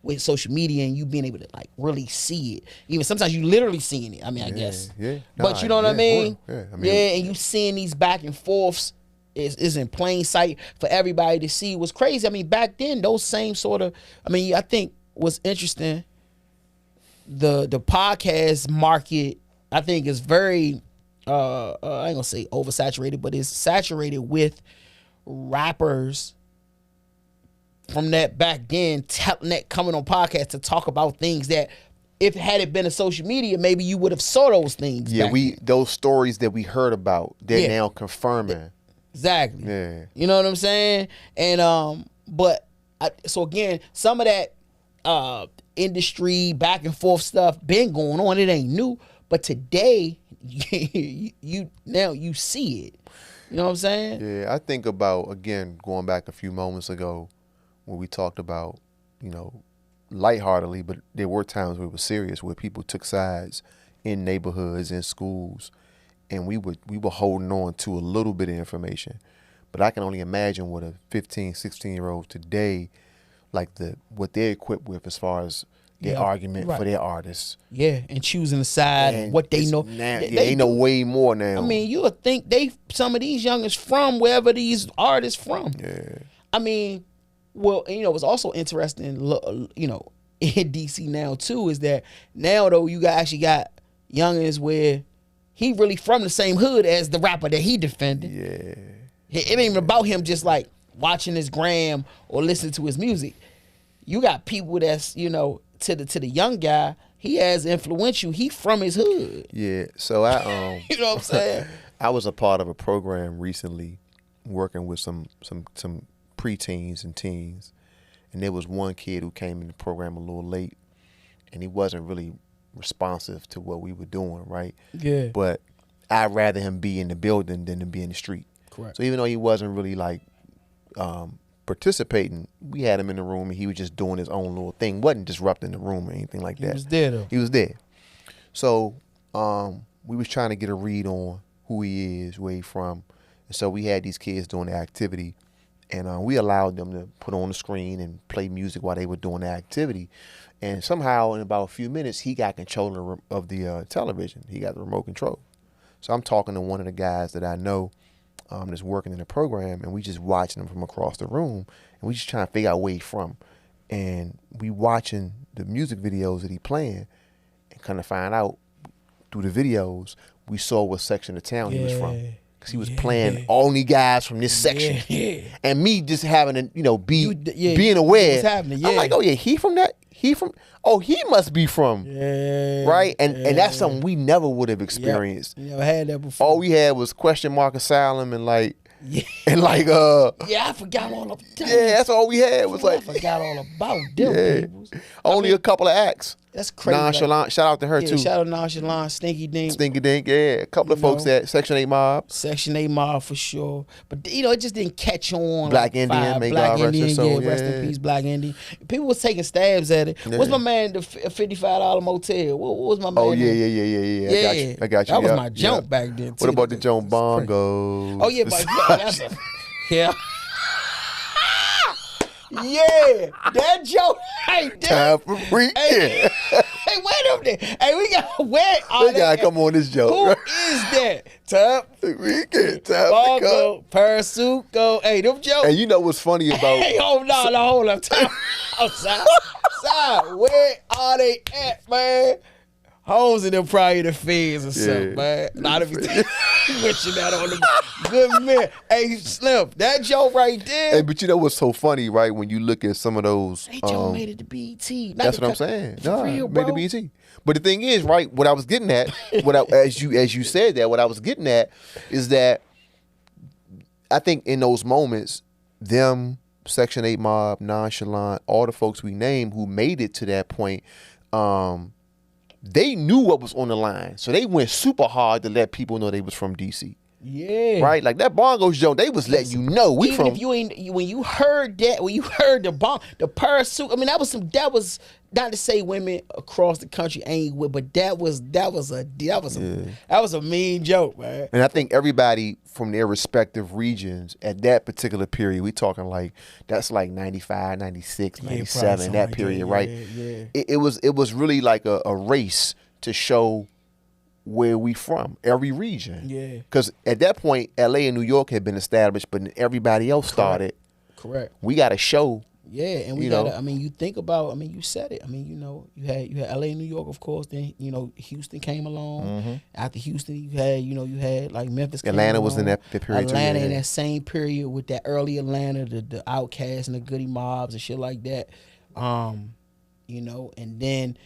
with social media and you being able to like really see it. Even sometimes you literally seeing it. I mean, I guess. Yeah. But you know what I mean? And you seeing these back and forths is in plain sight for everybody to see. What's crazy, I mean, back then, those same sort of, I mean, I think what's interesting, the podcast market, I think is very, I ain't gonna say oversaturated, but it's saturated with rappers from that back then, coming on podcasts to talk about things that, if had it been a social media, maybe you would have saw those things.
Yeah, those stories that we heard about, they're now confirming.
Exactly. Yeah. You know what I'm saying? And so again, some of that industry back and forth stuff been going on. It ain't new, but today you see it. You know what I'm saying?
Yeah, I think about, again, going back a few moments ago when we talked about, you know, lightheartedly, but there were times where it was serious, where people took sides in neighborhoods, in schools, and we were holding on to a little bit of information. But I can only imagine what a 15, 16-year-old today, like what they're equipped with as far as their argument for their artists.
Yeah, and choosing a side and what they know.
Now, they know way more now.
I mean, you would think some of these youngins from wherever these artists from.
Yeah.
I mean, well, you know, what's also interesting, you know, in DC now too, is that now though you actually got youngins where he really from the same hood as the rapper that he defended.
Yeah.
It ain't even about him just like watching his gram or listening to his music. You got people that's, you know, to the young guy, he has influential. He from his hood.
Yeah. So I
you know what I'm saying?
I was a part of a program recently working with some preteens and teens. And there was one kid who came in the program a little late, and he wasn't really responsive to what we were doing, right?
Yeah.
But I'd rather him be in the building than to be in the street.
Correct.
So even though he wasn't really like participating, we had him in the room, and he was just doing his own little thing. Wasn't disrupting the room or anything like that.
He was there though.
He was there. So we was trying to get a read on who he is, where he from. And so we had these kids doing the activity. And we allowed them to put on the screen and play music while they were doing the activity. And somehow, in about a few minutes, he got control of the television. He got the remote control. So I'm talking to one of the guys that I know that's working in the program, and we just watching him from across the room, and we just trying to figure out where he's from. And we watching the music videos that he playing, and kind of find out through the videos, we saw what section of town he was from. He was playing only guys from this section, and me just having to, you know, being aware. I'm like, oh yeah, he must be from, right? And that's something we never would have experienced.
You never had that before.
All we had was question mark asylum and like,
I forgot all about them.
Yeah, that's all we had was like,
I forgot all about them people.
Only a couple of acts.
That's crazy.
Nonchalant, shout out to her too.
Shout out Nonchalant, Stinky Dink.
Yeah. A couple of folks at Section 8 Mob.
Section 8 Mob for sure. But you know, it just didn't catch on.
Black Indian, may God rest his soul.
Rest in peace, Black Indian. People was taking stabs at it. What's my man, the $55 motel? What was my man?
Oh yeah. I got you.
That was my jump back then too.
What about the Joan Bongo?
Oh yeah, that's yeah. Yeah, that joke right there.
Time for freaking.
Hey, wait up there. Hey, we got where are
they gotta come on this joke.
Who is that? Time for
freaking. Time
Bongo, Persuco. Hey, them jokes.
And you know what's funny about?
Hey, hold up. Time outside. Where are they at, man? Homes in them probably the feds or something, man. Not if you wishing that on them good men. Hey, Slim, that joke right there.
Hey, but you know what's so funny, right? When you look at some of those,
they joke made it to BET.
That's what I'm saying.
No, real,
made it to BET. But the thing is, right? What I was getting at, as you said that, what I was getting at is that I think in those moments, them, Section 8 Mob, Nonchalant, all the folks we named who made it to that point, they knew what was on the line. So they went super hard to let people know they was from DC.
Yeah.
Right? Like that Bongos joke, they was letting you know we
even
from.
If you ain't, when you heard that, when you heard the parasuit, I mean, that was not to say women across the country ain't with, but that was a mean joke, man.
And I think everybody from their respective regions at that particular period, we talking like, that's like 95, 96, 97, that period, right?
Yeah.
It was really like a race to show where we from, every region.
Yeah.
Because at that point, LA and New York had been established, but everybody else started.
Correct.
We got to show.
Yeah, and we gotta. I mean, you think about. I mean, you said it. I mean, you had LA and New York, of course. Then Houston came along.
Mm-hmm.
After Houston, you had like Memphis.
Atlanta was in that period.
Atlanta in that same period with that early Atlanta, the Outkast and the Goody Mobs and shit like that. And then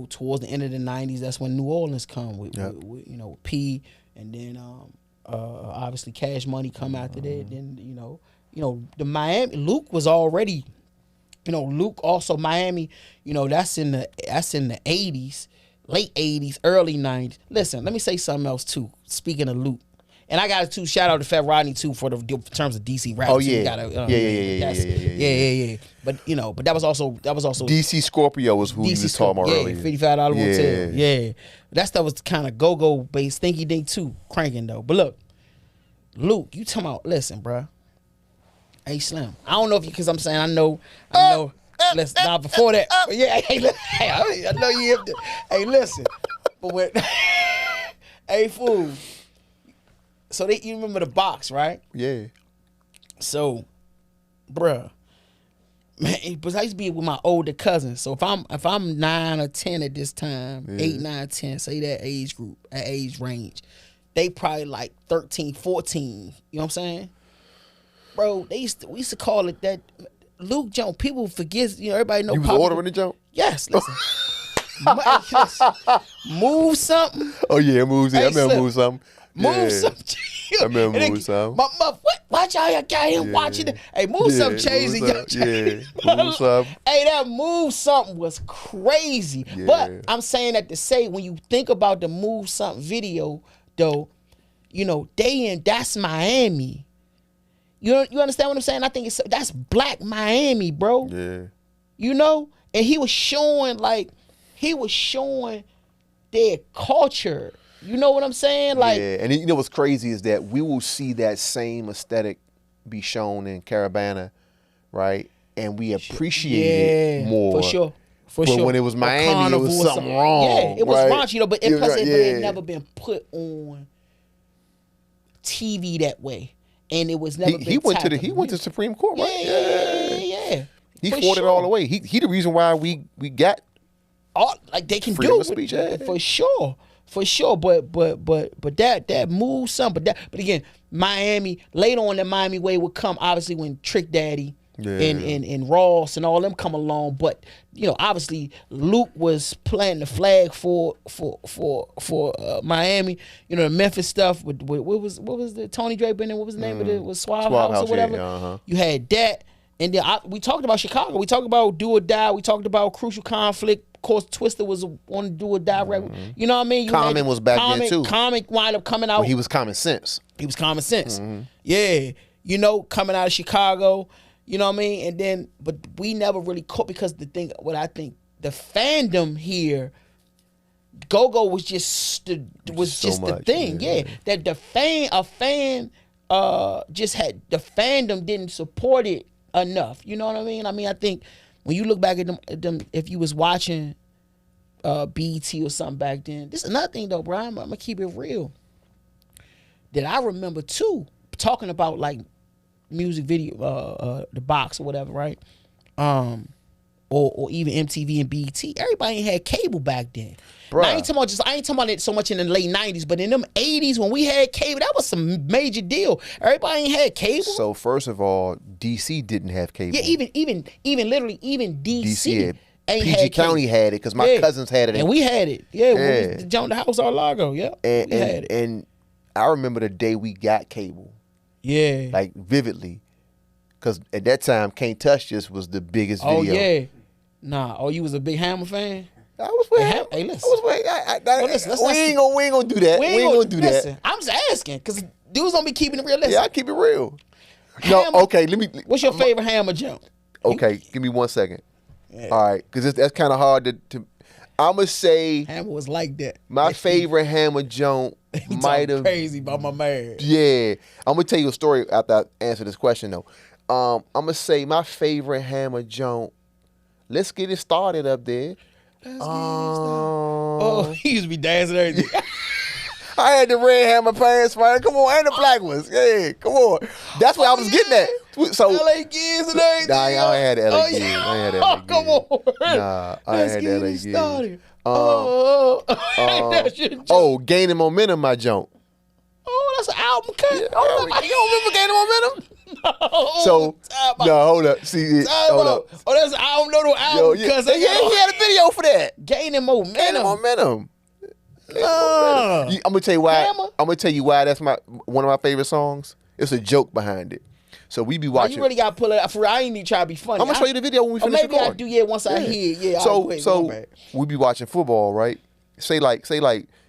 towards the end of the '90s, that's when New Orleans come with P, and then obviously Cash Money come after that. Then the Miami. Luke was already. Luke also Miami, that's in the 80s, late 80s, early 90s. Listen, let me say something else too. Speaking of Luke, And I got to shout out to Fat Rodney too for the in terms of DC rap.
Oh
too.
yeah.
You gotta,
Yeah.
But but that was also
DC Scorpio was who you was talking about earlier.
$55 Motel. Yeah, that stuff was kind of go based, thinky dink too, cranking though. But look, Luke, you talking about? Listen, bruh. Hey Slim, I don't know if you, because I'm saying I know. Listen, now before that, I know you have to. Hey, listen, but when, hey fool. So you remember the box, right?
Yeah.
So, bruh, man, because I used to be with my older cousins. So if I'm 9 or 10 at this time, 8, 9, 10, say that age group, that age range, they probably like 13, 14. You know what I'm saying? Bro, we used to call it that Luke Jones. People forget, everybody know.
You was ordering the jump?
Yes, listen. Move something.
Oh yeah, move something. I remember move something.
Move something.
I remember move something.
My mother, what? Watch out, y'all got him watching it. Hey, move something, changing.
Move something.
Hey, that move something was crazy.
Yeah.
But I'm saying that to say, when you think about the move something video, though, that's Miami. You understand what I'm saying? I think that's Black Miami, bro.
Yeah.
And he was showing their culture. You know what I'm saying? Like,
yeah, and what's crazy is that we will see that same aesthetic be shown in Caravana, right? And we appreciate it more.
For sure.
But when it was Miami, it was something wrong.
Yeah, it was
right?
raunchy, but it had never been put on TV that way. And it was never.
He went to Supreme Court, right?
Yeah.
He fought it all the way. He the reason why we got
they can
freedom
do
of speech,
for sure. But that moves some. But again, Miami later on, the Miami way would come obviously when Trick Daddy and Ross and all them come along. But obviously Luke was planting the flag for Miami. The Memphis stuff with what was the Tony Draper and what was the name of it? Was Swab House or whatever.
Yeah,
You had that, and then we talked about Chicago. We talked about Do or Die. We talked about Crucial Conflict. Of course, Twister was on the Do or Die record. You know what I mean?
Common was back then too.
Common wound up coming out.
Well, he was Common Sense.
Yeah. Coming out of Chicago. You know what I mean? And then, but we never really caught, because I think the fandom here, Go-Go was just the thing. Yeah. That the fandom didn't support it enough. You know what I mean? I think when you look back at them, if you was watching BET or something back then, this is another thing though, bro. I'm gonna keep it real. That I remember too, talking about like music video, the box or whatever, right? Or even MTV and BET. Everybody ain't had cable back then. Now, I ain't talking about it so much in the late 90s, but in them 80s when we had cable, that was some major deal. Everybody ain't had cable.
So first of all, DC didn't have cable.
Yeah, even literally DC
had,
ain't
PG
had
County
cable.
had it because my cousins had it.
And we had it. Yeah, when we was the house our Largo. Yeah, we had it.
And I remember the day we got cable.
Yeah.
Like vividly. Because at that time, Can't Touch This was the biggest video.
Oh, yeah. Nah. Oh, you was a big Hammer fan?
I was with him.
Hey, listen.
We ain't gonna do that. We ain't gonna do that.
I'm just asking, because dudes don't be keeping it real. Listen.
Yeah, I keep it real.
Hammer,
no, okay, let me.
What's your favorite Hammer jump?
Okay, give me 1 second. Yeah. All right, because that's kind of hard to. I'm going to say.
Hammer was like that.
My favorite Hammer jump might have.
Crazy about my marriage.
Yeah. I'm going to tell you a story after I answer this question, though. I'm going to say my favorite Hammer jump. Let's get it started up there.
Oh, he used to be dancing everything.
I had the red Hammer pants, man. Come on, and the black ones. Yeah, come on. That's what I was getting at. So
LA Kids and everything.
Nah, I ain't had the LA Kids. I ain't had the LA Kids.
Come on.
Nah, I ain't had the LA Kids. Gaining Momentum, my jump.
Oh, that's an album cut.
Yeah, you don't remember Gaining Momentum? No. Hold up. See, hold up.
Oh, that's an album, no album.
Yeah, he had a video for that.
Gaining Momentum.
I'm gonna tell you why. I'm gonna tell you why that's one of my favorite songs. It's a joke behind it. So we be watching.
You really gotta pull it out. I ain't even try to be funny.
I'm gonna show you the video when we finish recording.
Maybe I do. Yeah, once I hear. Yeah.
So we be watching football, right? Say like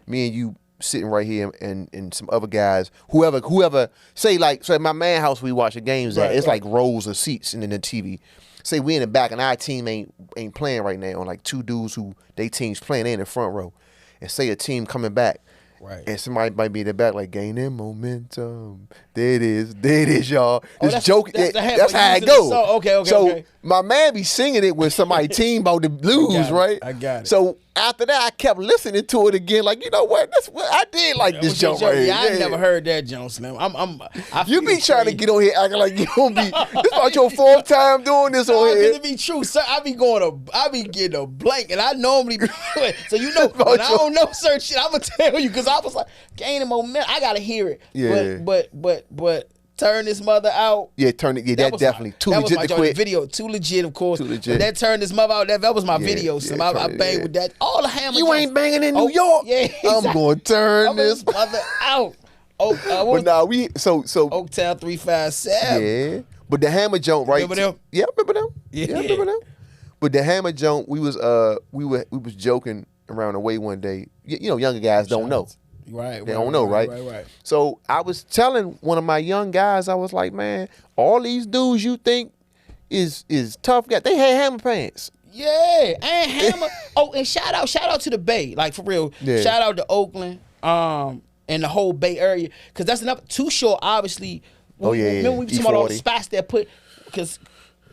me and you sitting right here, and some other guys, whoever, say at my man house we watch the games at, it's like rows of seats in the TV. Say we in the back and our team ain't playing right now, and like two dudes who they teams playing in the front row, and say a team coming back.
Right.
And somebody might be in the back like gaining momentum. There it is, y'all. This joke. That's how it goes.
Okay.
So my man be singing it when somebody team about to lose, right?
I got it.
So after that, I kept listening to it again. Like, you know what? I did like this joke right here.
Yeah, I never heard that joke, Slim.
You be trying to get on here acting like you don't be. This about your fourth time doing this on here.
To be true, sir, I be getting a blank, and I normally be so you know when I don't know certain shit, I'm gonna tell you because I was like gaining momentum. I gotta hear it.
Yeah.
But turn this mother out.
Yeah, turn it. Yeah, that definitely too legit to quit.
Video too legit, of course.
Too legit.
But that turn this mother out. That was my video. So I banged with that. All the hammer.
You ain't banging in New York.
Yeah, exactly.
I'm gonna turn this
mother out.
But now so
Oaktown 357.
Yeah, but the hammer joint, right?
Remember them?
Yeah, remember them.
Yeah,
remember them. But the hammer joint, we was joking around the way one day. You know, younger guys don't know.
Right.
They don't know, right?
Right.
So I was telling one of my young guys, I was like, man, all these dudes you think is tough guys, they had hammer pants.
Yeah, and hammer. And shout out to the Bay, like for real.
Yeah.
Shout out to Oakland, and the whole Bay area, because that's another. Too Short, obviously. Remember we were talking about all the spots that put, because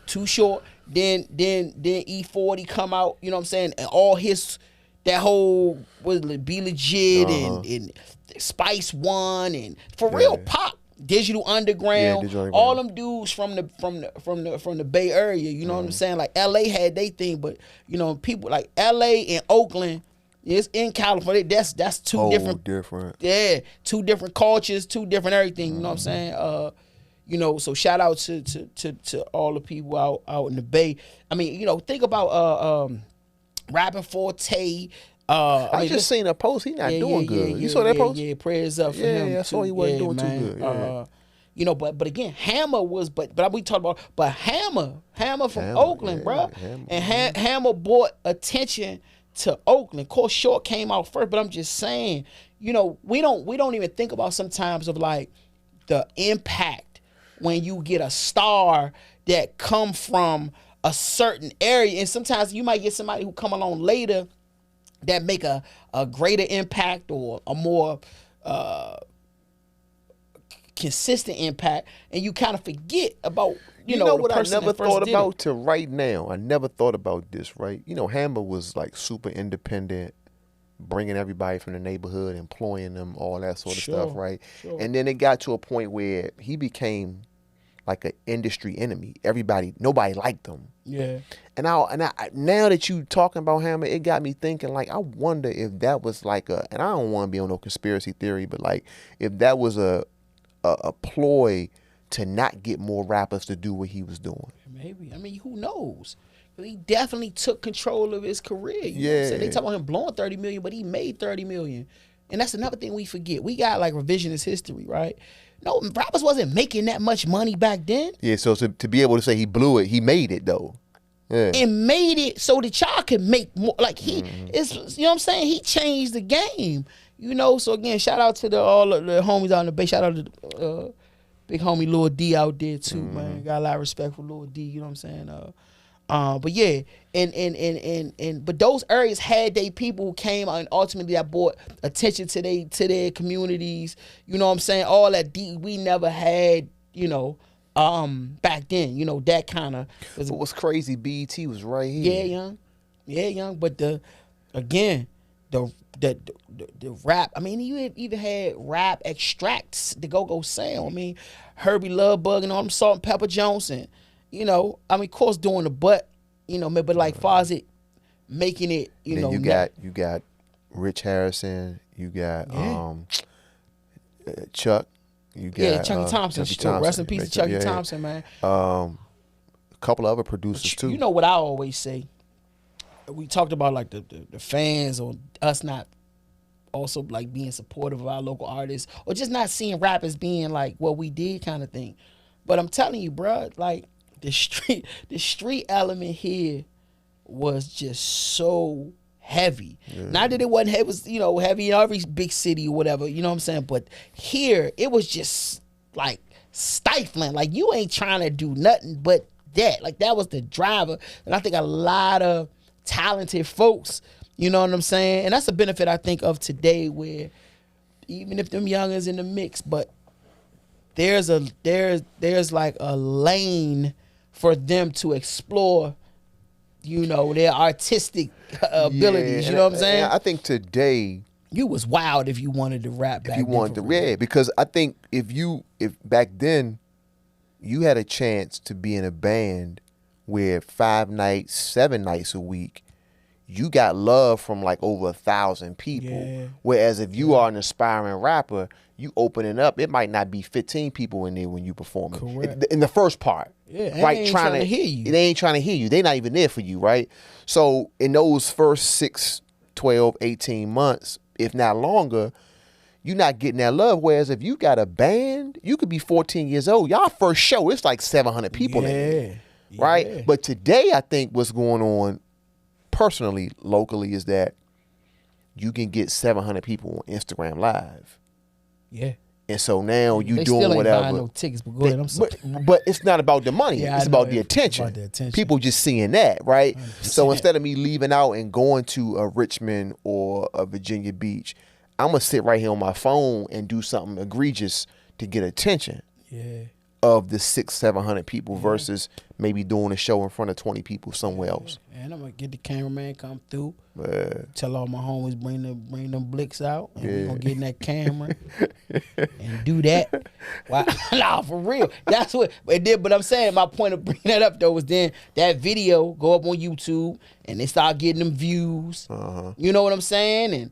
Too Short, then E40 come out. You know what I'm saying? And all his. That whole Be Legit and Spice One and for real Pop, Digital Underground, all them dudes from the Bay Area. You know what I'm saying? Like LA had they thing, but you know people like LA and Oakland. It's in California. That's two different. Yeah, two different cultures, two different everything. You know what I'm saying? You know, so shout out to all the people out in the Bay. I mean, you know, think about Rapping Forte.
I just seen a post. He not doing good. You saw that post?
Yeah, prayers up for him.
Yeah, I saw he wasn't doing too good. Yeah.
You know, but again, Hammer was, but we talked about, but Hammer from Oakland, bro, and Hammer brought attention to Oakland. Of course, Short came out first, but I'm just saying, you know, we don't even think about sometimes of like the impact when you get a star that come from a certain area, and sometimes you might get somebody who come along later that make a greater impact or a more consistent impact, and you kind of forget about you know
what I never thought about till right now. I never thought about this, right? You know, Hammer was like super independent, bringing everybody from the neighborhood, employing them, all that sort of stuff, right? Sure. And then it got to a point where he became like an industry enemy. Nobody liked him.
Yeah.
And I now that you talking about Hammer, it got me thinking, like, I wonder if that was like and I don't want to be on no conspiracy theory, but like if that was a ploy to not get more rappers to do what he was doing.
Maybe. I mean, who knows? He definitely took control of his career. You know what I'm saying? They talk about him blowing 30 million, but he made 30 million. And that's another thing we forget. We got like revisionist history, right? No, rappers wasn't making that much money back then.
Yeah, so to be able to say he blew it, he made it though. Yeah.
And made it so that y'all could make more. Like is, you know what I'm saying? He changed the game. You know, so again, shout out to all the homies out in the Bay. Shout out to big homie Lil D out there too, man. Got a lot of respect for Lil D, you know what I'm saying? But yeah, and but those areas had they people who came out and ultimately that brought attention to their communities. You know what I'm saying? All that we never had, you know, back then. You know, that kind of.
But what's crazy? BET was right here.
Yeah, young. But the rap. I mean, you even had rap extracts, the Go-Go Sound. I mean, Herbie Lovebug and all them Salt and Pepper Johnson. You know, I mean, of course, doing the butt, you know, but like far as it making it, you know.
You got Rich Harrison. You got Chuck. You got
Chucky Thompson. Rest in peace to Chucky Thompson, man.
A couple of other producers too.
You know what I always say? We talked about like the fans or us not also like being supportive of our local artists or just not seeing rap as being like what we did kind of thing. But I'm telling you, bro, like the street element here was just so heavy. Not that it wasn't heavy, it was, you know, heavy in every big city or whatever, you know what I'm saying? But here, it was just like stifling. Like, you ain't trying to do nothing but that. Like, that was the driver. And I think a lot of talented folks, you know what I'm saying? And that's a benefit, I think, of today, where even if them youngers in the mix, but there's like a lane for them to explore, you know, their artistic abilities. You know what I'm saying?
I think today,
you was wild if you wanted to rap back then.
If you wanted to, yeah, because I think if back then you had a chance to be in a band where 5 nights, 7 nights a week, you got love from like over 1,000 people.
Yeah.
Whereas if you are an aspiring rapper, you opening up, it might not be 15 people in there when you performing.
Correct.
In the first part.
Yeah,
right,
they ain't trying to hear you.
They ain't trying to hear you. They not even there for you, right? So in those first 6, 12, 18 months, if not longer, you're not getting that love. Whereas if you got a band, you could be 14 years old. Y'all first show, it's like 700 people in there, right?
Yeah.
But today, I think what's going on personally, locally, is that you can get 700 people on Instagram Live.
Yeah.
And so now you
they
doing
still ain't
whatever.
buying no tickets, but go ahead, I'm sorry.
But it's not about the money.
Yeah,
it's
I know.
about the attention.
About the attention.
People just seeing that, right?
100%.
So instead of me leaving out and going to a Richmond or a Virginia Beach, I'm gonna sit right here on my phone and do something egregious to get attention of the 600-700 people versus maybe doing a show in front of 20 people somewhere else.
And I'm gonna get the cameraman come through. Tell all my homies bring them blicks out, and we gonna get in that camera and do that. Wow, nah, for real. That's what it did. But I'm saying my point of bringing that up though was then that video go up on YouTube and they start getting them views. You know what I'm saying? And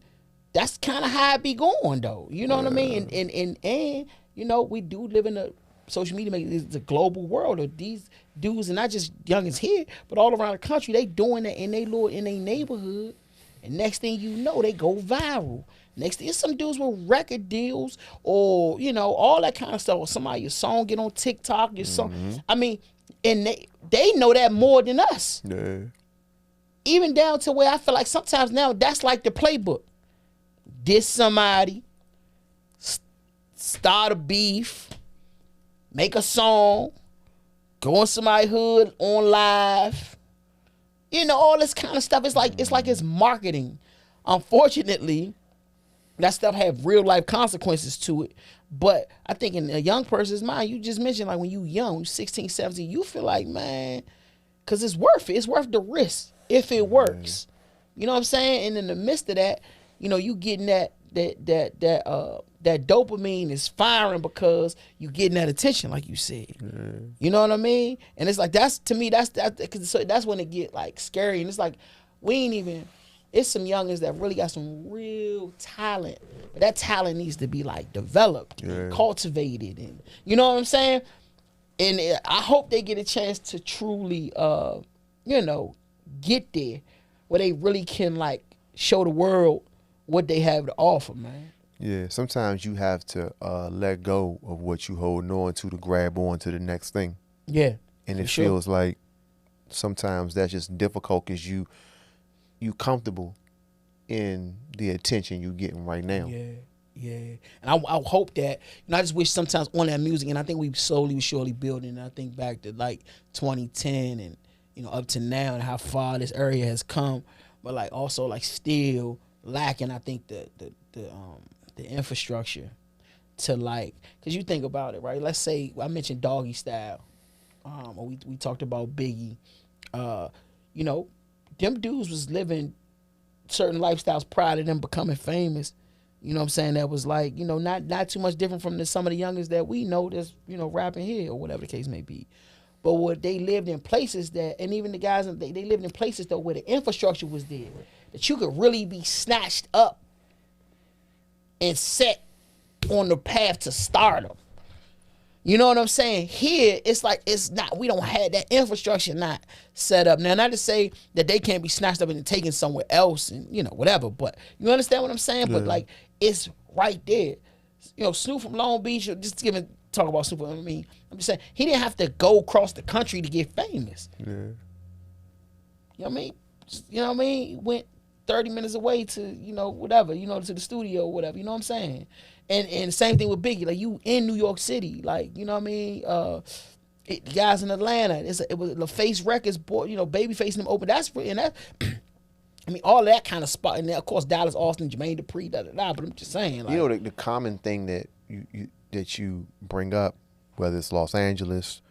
that's kind of how it be going though. You know what I mean? And you know, we do live in a social media, it's a global world of these dudes, and not just youngins here, but all around the country. They doing that in their neighborhood, and next thing you know, they go viral. Next thing, it's some dudes with record deals, or you know, all that kind of stuff. Or somebody, your song get on TikTok, your song. I mean, and they know that more than us.
Yeah.
Even down to where I feel like sometimes now that's like the playbook. Diss somebody, start a beef, make a song, go in somebody's hood on live. You know, all this kind of stuff. It's like it's marketing. Unfortunately, that stuff have real life consequences to it. But I think in a young person's mind, you just mentioned like when you young, you 16, 17, you feel like, man, because it's worth it. It's worth the risk if it works. You know what I'm saying? And in the midst of that, you know, you getting that dopamine is firing because you getting that attention, like you said. You know what I mean? And it's like that's to me that's when it get like scary. And it's like we ain't even. It's some youngins that really got some real talent, but that talent needs to be like developed, and cultivated, and you know what I'm saying. And I hope they get a chance to truly, you know, get there where they really can like show the world what they have to offer, man.
Yeah, sometimes you have to let go of what you holding on to grab on to the next thing.
Yeah,
and it feels like sometimes that's just difficult because you comfortable in the attention you getting right now.
Yeah. And I hope that, you know, I just wish sometimes on that music, and I think we slowly but surely building, and I think back to like 2010 and, you know, up to now and how far this area has come, but like also like still lacking, I think the infrastructure to like, because you think about it, right? Let's say I mentioned Doggy Style, or we talked about Biggie. You know, them dudes was living certain lifestyles prior to them becoming famous. You know what I'm saying? That was like, you know, not too much different from some of the youngest that we know that's, you know, rapping here or whatever the case may be. But what they lived in places that, and even the guys, they lived in places though where the infrastructure was there, that you could really be snatched up and set on the path to stardom. You know what I'm saying? Here, it's like, it's not, we don't have that infrastructure not set up. Now, not to say that they can't be snatched up and taken somewhere else and, you know, whatever, but you understand what I'm saying? Yeah. But like, it's right there. You know, Snoop from Long Beach, just talk about Snoop, I mean, I'm just saying, he didn't have to go across the country to get famous.
Yeah.
You know what I mean? You know what I mean? He went 30 minutes away to, whatever, to the studio or whatever, you know what I'm saying? And same thing with Biggie, like you in New York City, like, you know what I mean? Guys in Atlanta, it was LaFace Records, boy, Babyface and them open. That's and that. I mean, all that kind of spot, and then of course Dallas, Austin, Jermaine Dupri, But I'm just saying, like,
the common thing that you bring up, whether it's Los Angeles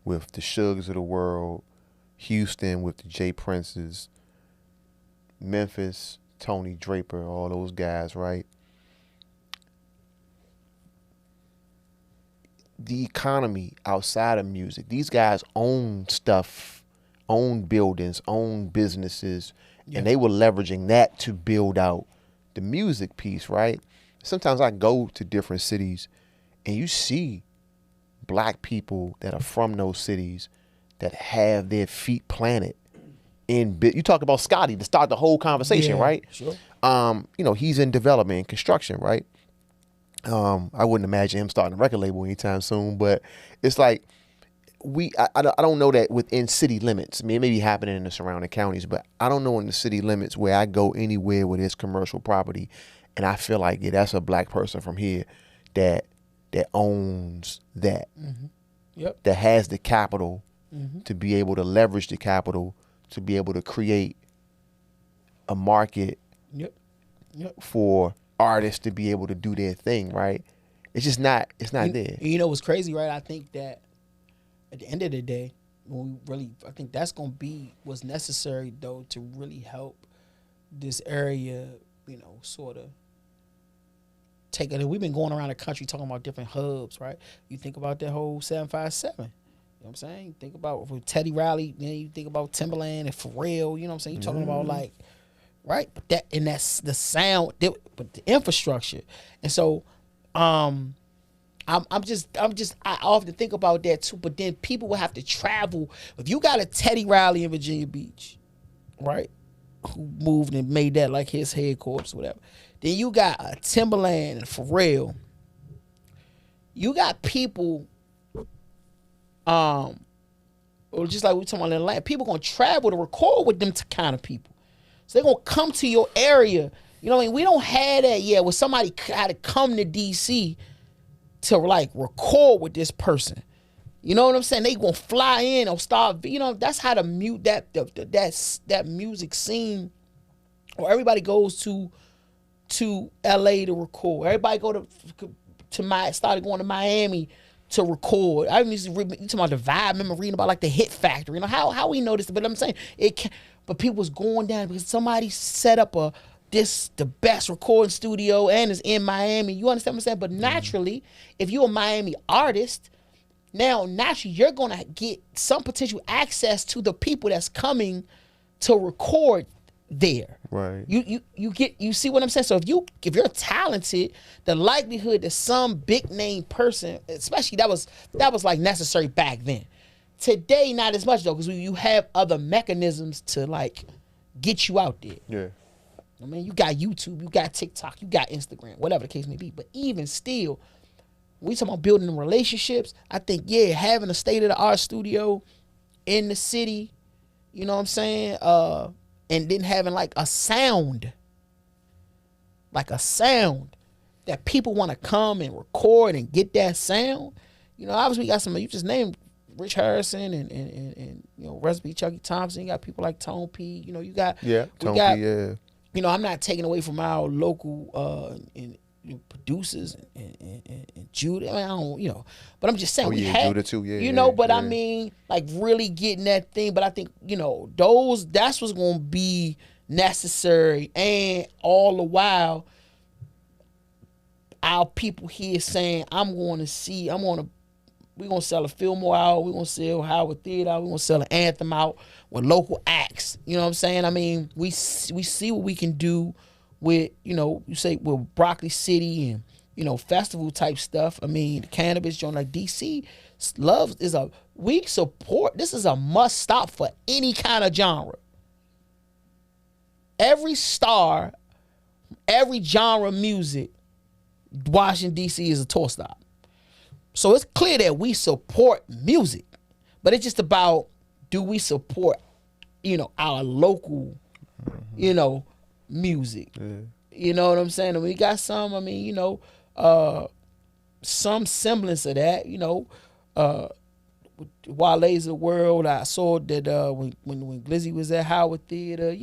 with the Sugs of the world, Houston with the J Princes, Memphis, Tony Draper, all those guys, right? The economy outside of music, these guys own stuff, own buildings, own businesses, and they were leveraging that to build out the music piece, right? Sometimes I go to different cities and you see black people that are from those cities that have their feet planted in you talk about Scotty to start the whole conversation, right?
Sure.
He's in development and construction, right? I wouldn't imagine him starting a record label anytime soon, but it's like I don't know that within city limits. I mean, it may be happening in the surrounding counties, but I don't know in the city limits where I go anywhere where there's commercial property and I feel like, yeah, that's a black person from here that owns that.
Mm-hmm. Yep.
That has the capital to be able to leverage the capital to be able to create a market for artists to be able to do their thing, right? It's just not, there.
You know what's crazy, right? I think that at the end of the day, I think that's going to be what's necessary, though, to really help this area, sort of take it. We've been going around the country talking about different hubs, right? You think about that whole 757. You know what I'm saying? You think about with Teddy Riley, then you think about Timberland and Pharrell, you know what I'm saying? You're talking about like, right? But that's the sound, but the infrastructure. And so I often think about that too, but then people will have to travel. If you got a Teddy Riley in Virginia Beach, right, who moved and made that like his headquarters, whatever, then you got a Timberland and Pharrell. You got people, or just like we talking about in Atlanta, people gonna travel to record with them kind of people. So they're gonna come to your area. You know what I mean? We don't have that yet where somebody had to come to DC to like record with this person. You know what I'm saying? They gonna fly in or start, that's how the that music scene, or everybody goes to LA to record. Everybody started going to Miami to record. I used to read, you talking about the vibe. I remember reading about like the Hit Factory. How we know this, but I'm saying but people was going down because somebody set up the best recording studio and is in Miami. You understand what I'm saying? But naturally, if you're a Miami artist, now naturally you're gonna get some potential access to the people that's coming to record there.
Right.
You see what I'm saying? So if you're talented, the likelihood that some big name person, especially that was like necessary back then. Today, not as much though, because you have other mechanisms to like get you out there.
Yeah.
I mean, you got YouTube, you got TikTok, you got Instagram, whatever the case may be. But even still, when we talking about building relationships, I think, having a state-of-the-art studio in the city, you know what I'm saying? And then having like a sound that people want to come and record and get that sound. Obviously we got you just named Rich Harrison and Recipe Chucky Thompson. You got people like Tone P. You got
Tone P.
I'm not taking away from our local producers and Judah. I mean, I don't, but I'm just saying we had
Judah too.
But I mean, like really getting that thing. But I think that's what's going to be necessary, and all the while, our people here saying, we're going to sell a Fillmore out, we're going to sell Howard Theater out, we're going to sell an Anthem out with local acts. You know what I'm saying? I mean, we see what we can do with, you say with Broccoli City and, festival type stuff. I mean, the cannabis joint like DC we support, this is a must stop for any kind of genre. Every star, every genre of music, Washington DC is a tour stop. So it's clear that we support music, but it's just about, do we support, our local, music.
Yeah.
You know what I'm saying? And we got some, I mean, some semblance of that, Wale's the World. I saw that when Glizzy was at Howard Theater,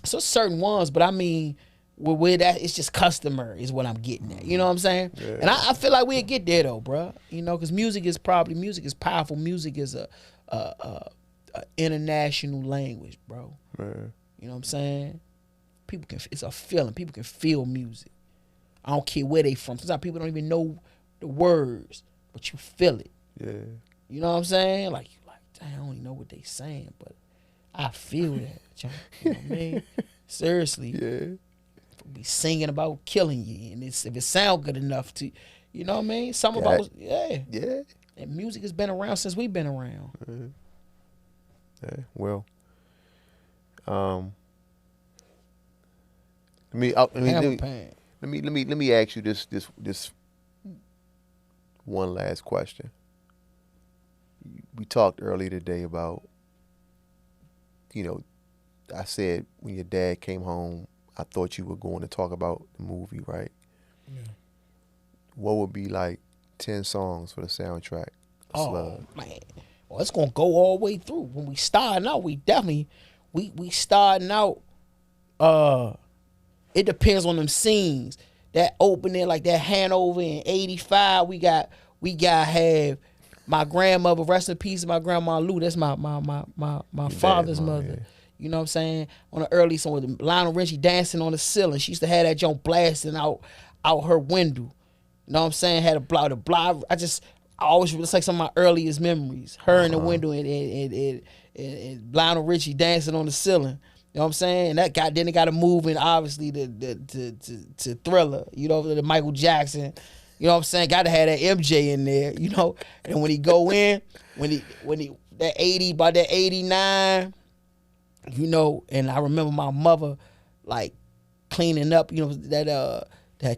so certain ones, but I mean, with that, it's just customer is what I'm getting at. You know what I'm saying?
Yeah.
And I feel like we'll get there though, bro. Because music is powerful. Music is a international language, bro.
Man.
You know what I'm saying? It's a feeling. People can feel music. I don't care where they from. Sometimes people don't even know the words, but you feel it.
Yeah.
You know what I'm saying? Like, damn, I don't even know what they saying, but I feel that. You know what I mean? Seriously.
Yeah.
Be singing about killing you, and if it sound good enough to, you know what I mean? Some about
Yeah.
And music has been around since we've been around.
Yeah. Well, let me ask you this one last question. We talked earlier today about, I said when your dad came home, I thought you were going to talk about the movie, right?
Yeah.
What would be like 10 songs for the soundtrack?
Oh man, well, it's gonna go all the way through. When we starting out, we definitely we starting out. It depends on them scenes. That opening, like that Hanover in '85, we got have my grandmother, rest in peace, my grandma Lou. That's my father's mother.
Yeah.
You know what I'm saying? On the early song with Lionel Richie dancing on the ceiling. She used to have that joint blasting out her window. You know what I'm saying? Had a block. I always, it's like some of my earliest memories. Her in the window and Lionel Richie dancing on the ceiling. You know what I'm saying? And then it got to move in, obviously, to Thriller, the Michael Jackson. You know what I'm saying? Got to have that MJ in there, And when he go in, when he that 80, by that 89, and I remember my mother, like, cleaning up, that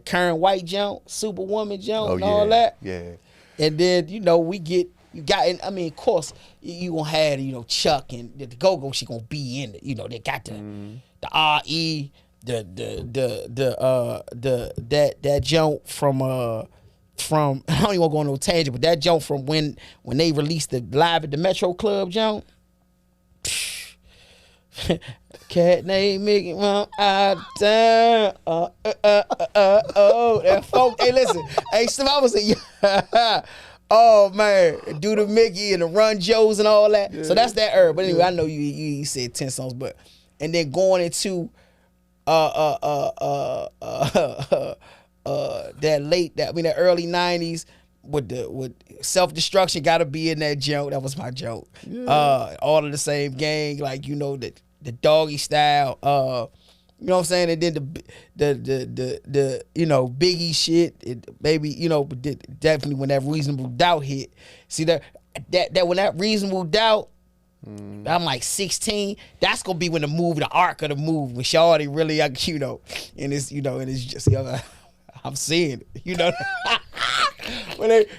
current white junk, Superwoman junk, and all that.
Yeah.
And then, of course, you gonna have, Chuck and the Go-Go, she gonna be in it. They got the RE, that junk from I don't even want to go on no tangent, but that junk from when they released the Live at the Metro Club junk. Cat named Mickey Mouse out of town. That folk. Hey, listen. Hey, so I was oh man, do the Mickey and the Run Joes and all that. Yeah. So that's that era. But anyway, I know you said 10 songs, but and then going into that early 90s with Self-Destruction gotta be in that joke. That was my joke. Yeah. All of the same gang, like the Doggy Style, you know what I'm saying? And then the Biggie shit, definitely when that Reasonable Doubt hit. See that when that Reasonable Doubt, I'm like 16. That's gonna be when the arc of the movie, when Shawty really, and it's just, I'm seeing it,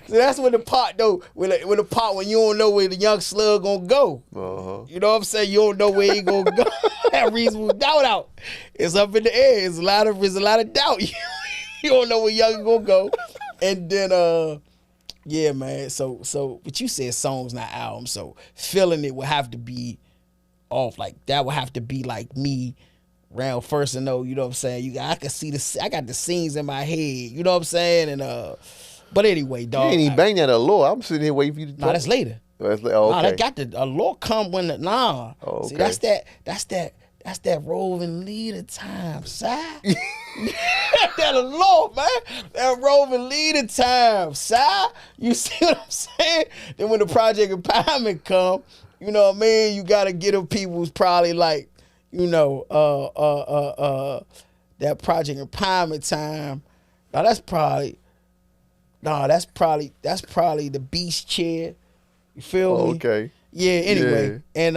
so that's when the part though, when you don't know where the young slug gonna go.
Uh-huh.
You know what I'm saying? You don't know where he gonna go. That Reasonable Doubt out. It's up in the air. It's a lot of doubt. You don't know where young gonna go. And then yeah, man. So but you said songs, not albums. So feeling it would have to be off. Like that would have to be like me round first and know, you know what I'm saying? I can see I got the scenes in my head, you know what I'm saying? And but anyway, dog.
You ain't even bang that allure. I'm sitting here waiting for you to talk.
Nah, that's later.
Okay.
Nah, that got the allure come when
Oh, okay.
See, that's that roving leader time, Si. That allure, man. That roving leader time, Si. You see what I'm saying? Then when the Project Empowerment come, you know what I mean? You gotta get them people who's probably like, that Project Empowerment time. Now that's probably the Beast Chair. You feel me?
Okay.
Yeah. Anyway, and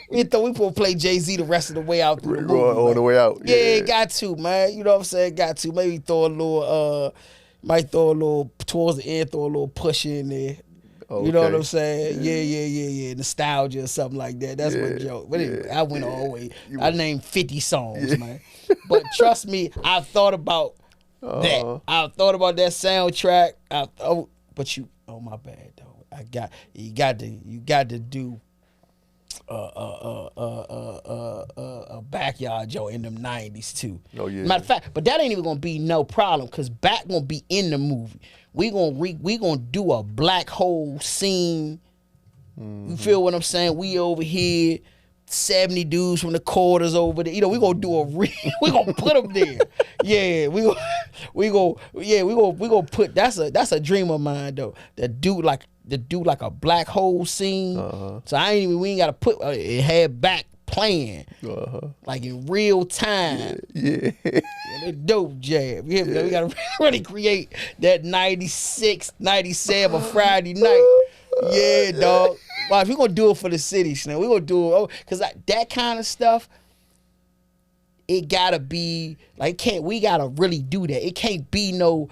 we thought we supposed to play Jay-Z the rest of the way out through the movie.
On the way out.
Yeah, got to, man. You know what I'm saying? Got to. Maybe throw a little. Might throw a little towards the end. Throw a little push in there. You know what
Okay.
I'm saying? Yeah. Nostalgia or something like that. That's my joke. But anyway, I went all the way. I named 50 songs, man. But trust me, I've thought about that. I've thought about that soundtrack. But oh my bad though. You got to do a backyard joint in them 90s too.
Oh yeah.
Matter of fact, but that ain't even gonna be no problem because Back gonna be in the movie. We gonna do a black hole scene. You feel what I'm saying? We over here, 70 dudes from the quarters over there. You know, we gonna do we gonna put them there. Yeah, we gonna put. That's a dream of mine though. To do like a black hole scene. So we ain't gotta put it had Back playing like in real time.
Yeah.
That dope jab. Yeah, we gotta really create that 96, 97 Friday night. Yeah, dog. Well, if we're gonna do it for the city, Slim, we're gonna do it because that kind of stuff, it gotta be like we gotta really do that. It can't be no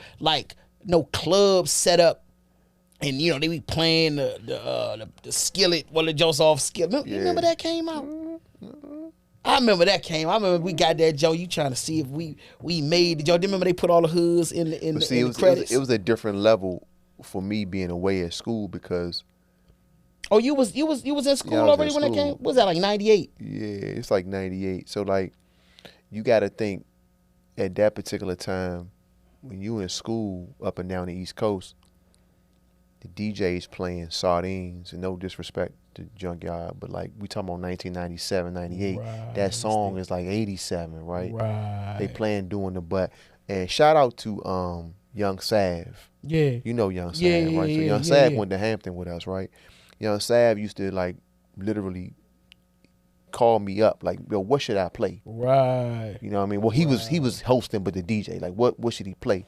club set up. And you know they be playing the skillet, the Joseph skillet. You remember that came out? I remember that came. I remember we got that Joe. You trying to see if we made the Joe? Remember they put all the hoods in the credits.
It was a different level for me being away at school because.
Oh, you was in school already when that came? What was that like 98?
Yeah, it's like 98. So like, you got to think at that particular time when you in school up and down the East Coast. The DJs playing Sardines, and no disrespect to Junkyard, but like we talking about 1997, 98.
Right.
That song is like 87, right?
Right.
They playing doing the butt. And shout out to Young Sav.
Yeah.
You know Young Sav, right? So Young Sav went to Hampton with us, right? Young Sav used to like literally call me up like, yo, what should I play?
Right.
You know what I mean? Well, he was hosting, but the DJ, like, what should he play?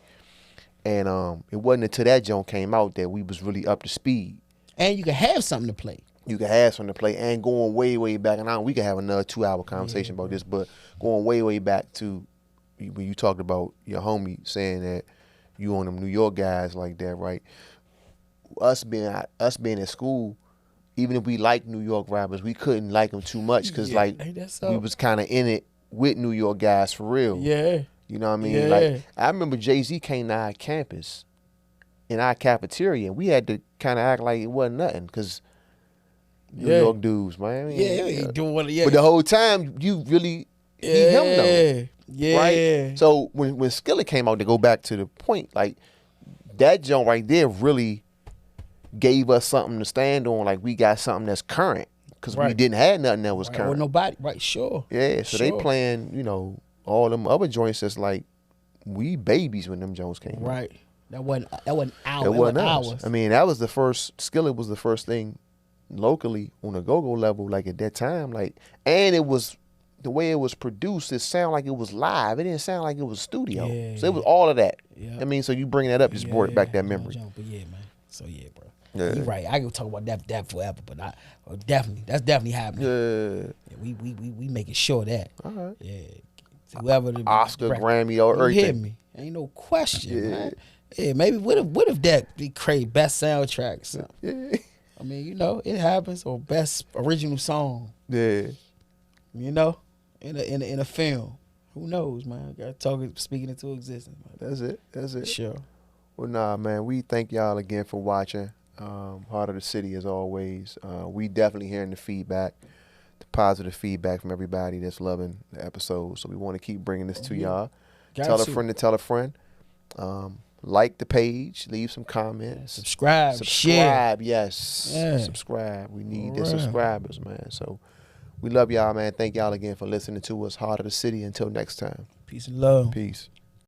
And it wasn't until that joint came out that we was really up to speed.
And you can have something to play.
You can have something to play, and going way, way back, and we can have another 2-hour conversation about this, but going way, way back to when you talked about your homie saying that you on them New York guys like that, right? Us being in school, even if we liked New York rappers, we couldn't like them too much because we was kind of in it with New York guys for real.
Yeah.
You know what I mean?
Yeah.
Like I remember Jay-Z came to our campus in our cafeteria, and we had to kind of act like it wasn't nothing because New York dudes, man. I mean, but the whole time you really need him though.
Yeah.
Right? So when Skillet came out, to go back to the point, like that joint right there really gave us something to stand on. Like we got something that's current because we didn't have nothing that was current.
Or nobody, right? Sure.
Yeah. So they playing, all them other joints that's like we babies when them joints came.
Right. That wasn't ours.
That wasn't ours. I mean, that was the first. Skillet was the first thing locally on a go-go level, like at that time. Like, and it was the way it was produced. It sounded like it was live. It didn't sound like it was studio.
Yeah,
so it was all of that.
Yeah.
I mean, so you bringing that up just brought back that memory.
But yeah, man. So yeah, bro.
Yeah.
You're right. I can talk about that forever, but that's definitely happening.
Yeah.
We making sure that.
All right.
Yeah. So whoever the
Oscar, Grammy, or everything.
You hear me? Ain't no question, man. Yeah, maybe what if that be create best soundtrack or something?
Yeah.
I mean, it happens, or best original song.
Yeah.
In a film. Who knows, man? Gotta speaking into existence. Man.
That's it.
Sure.
Well, nah, man. We thank y'all again for watching. Heart of the City, as always. We definitely hearing the feedback, the positive feedback from everybody that's loving the episode. So we want to keep bringing this to y'all. Tell a friend to tell a friend. Like the page, leave some comments.
Subscribe, share.
Yes. Yeah. Subscribe. We need the subscribers, man. So we love y'all, man. Thank y'all again for listening to us. Heart of the City. Until next time.
Peace and love.
Peace.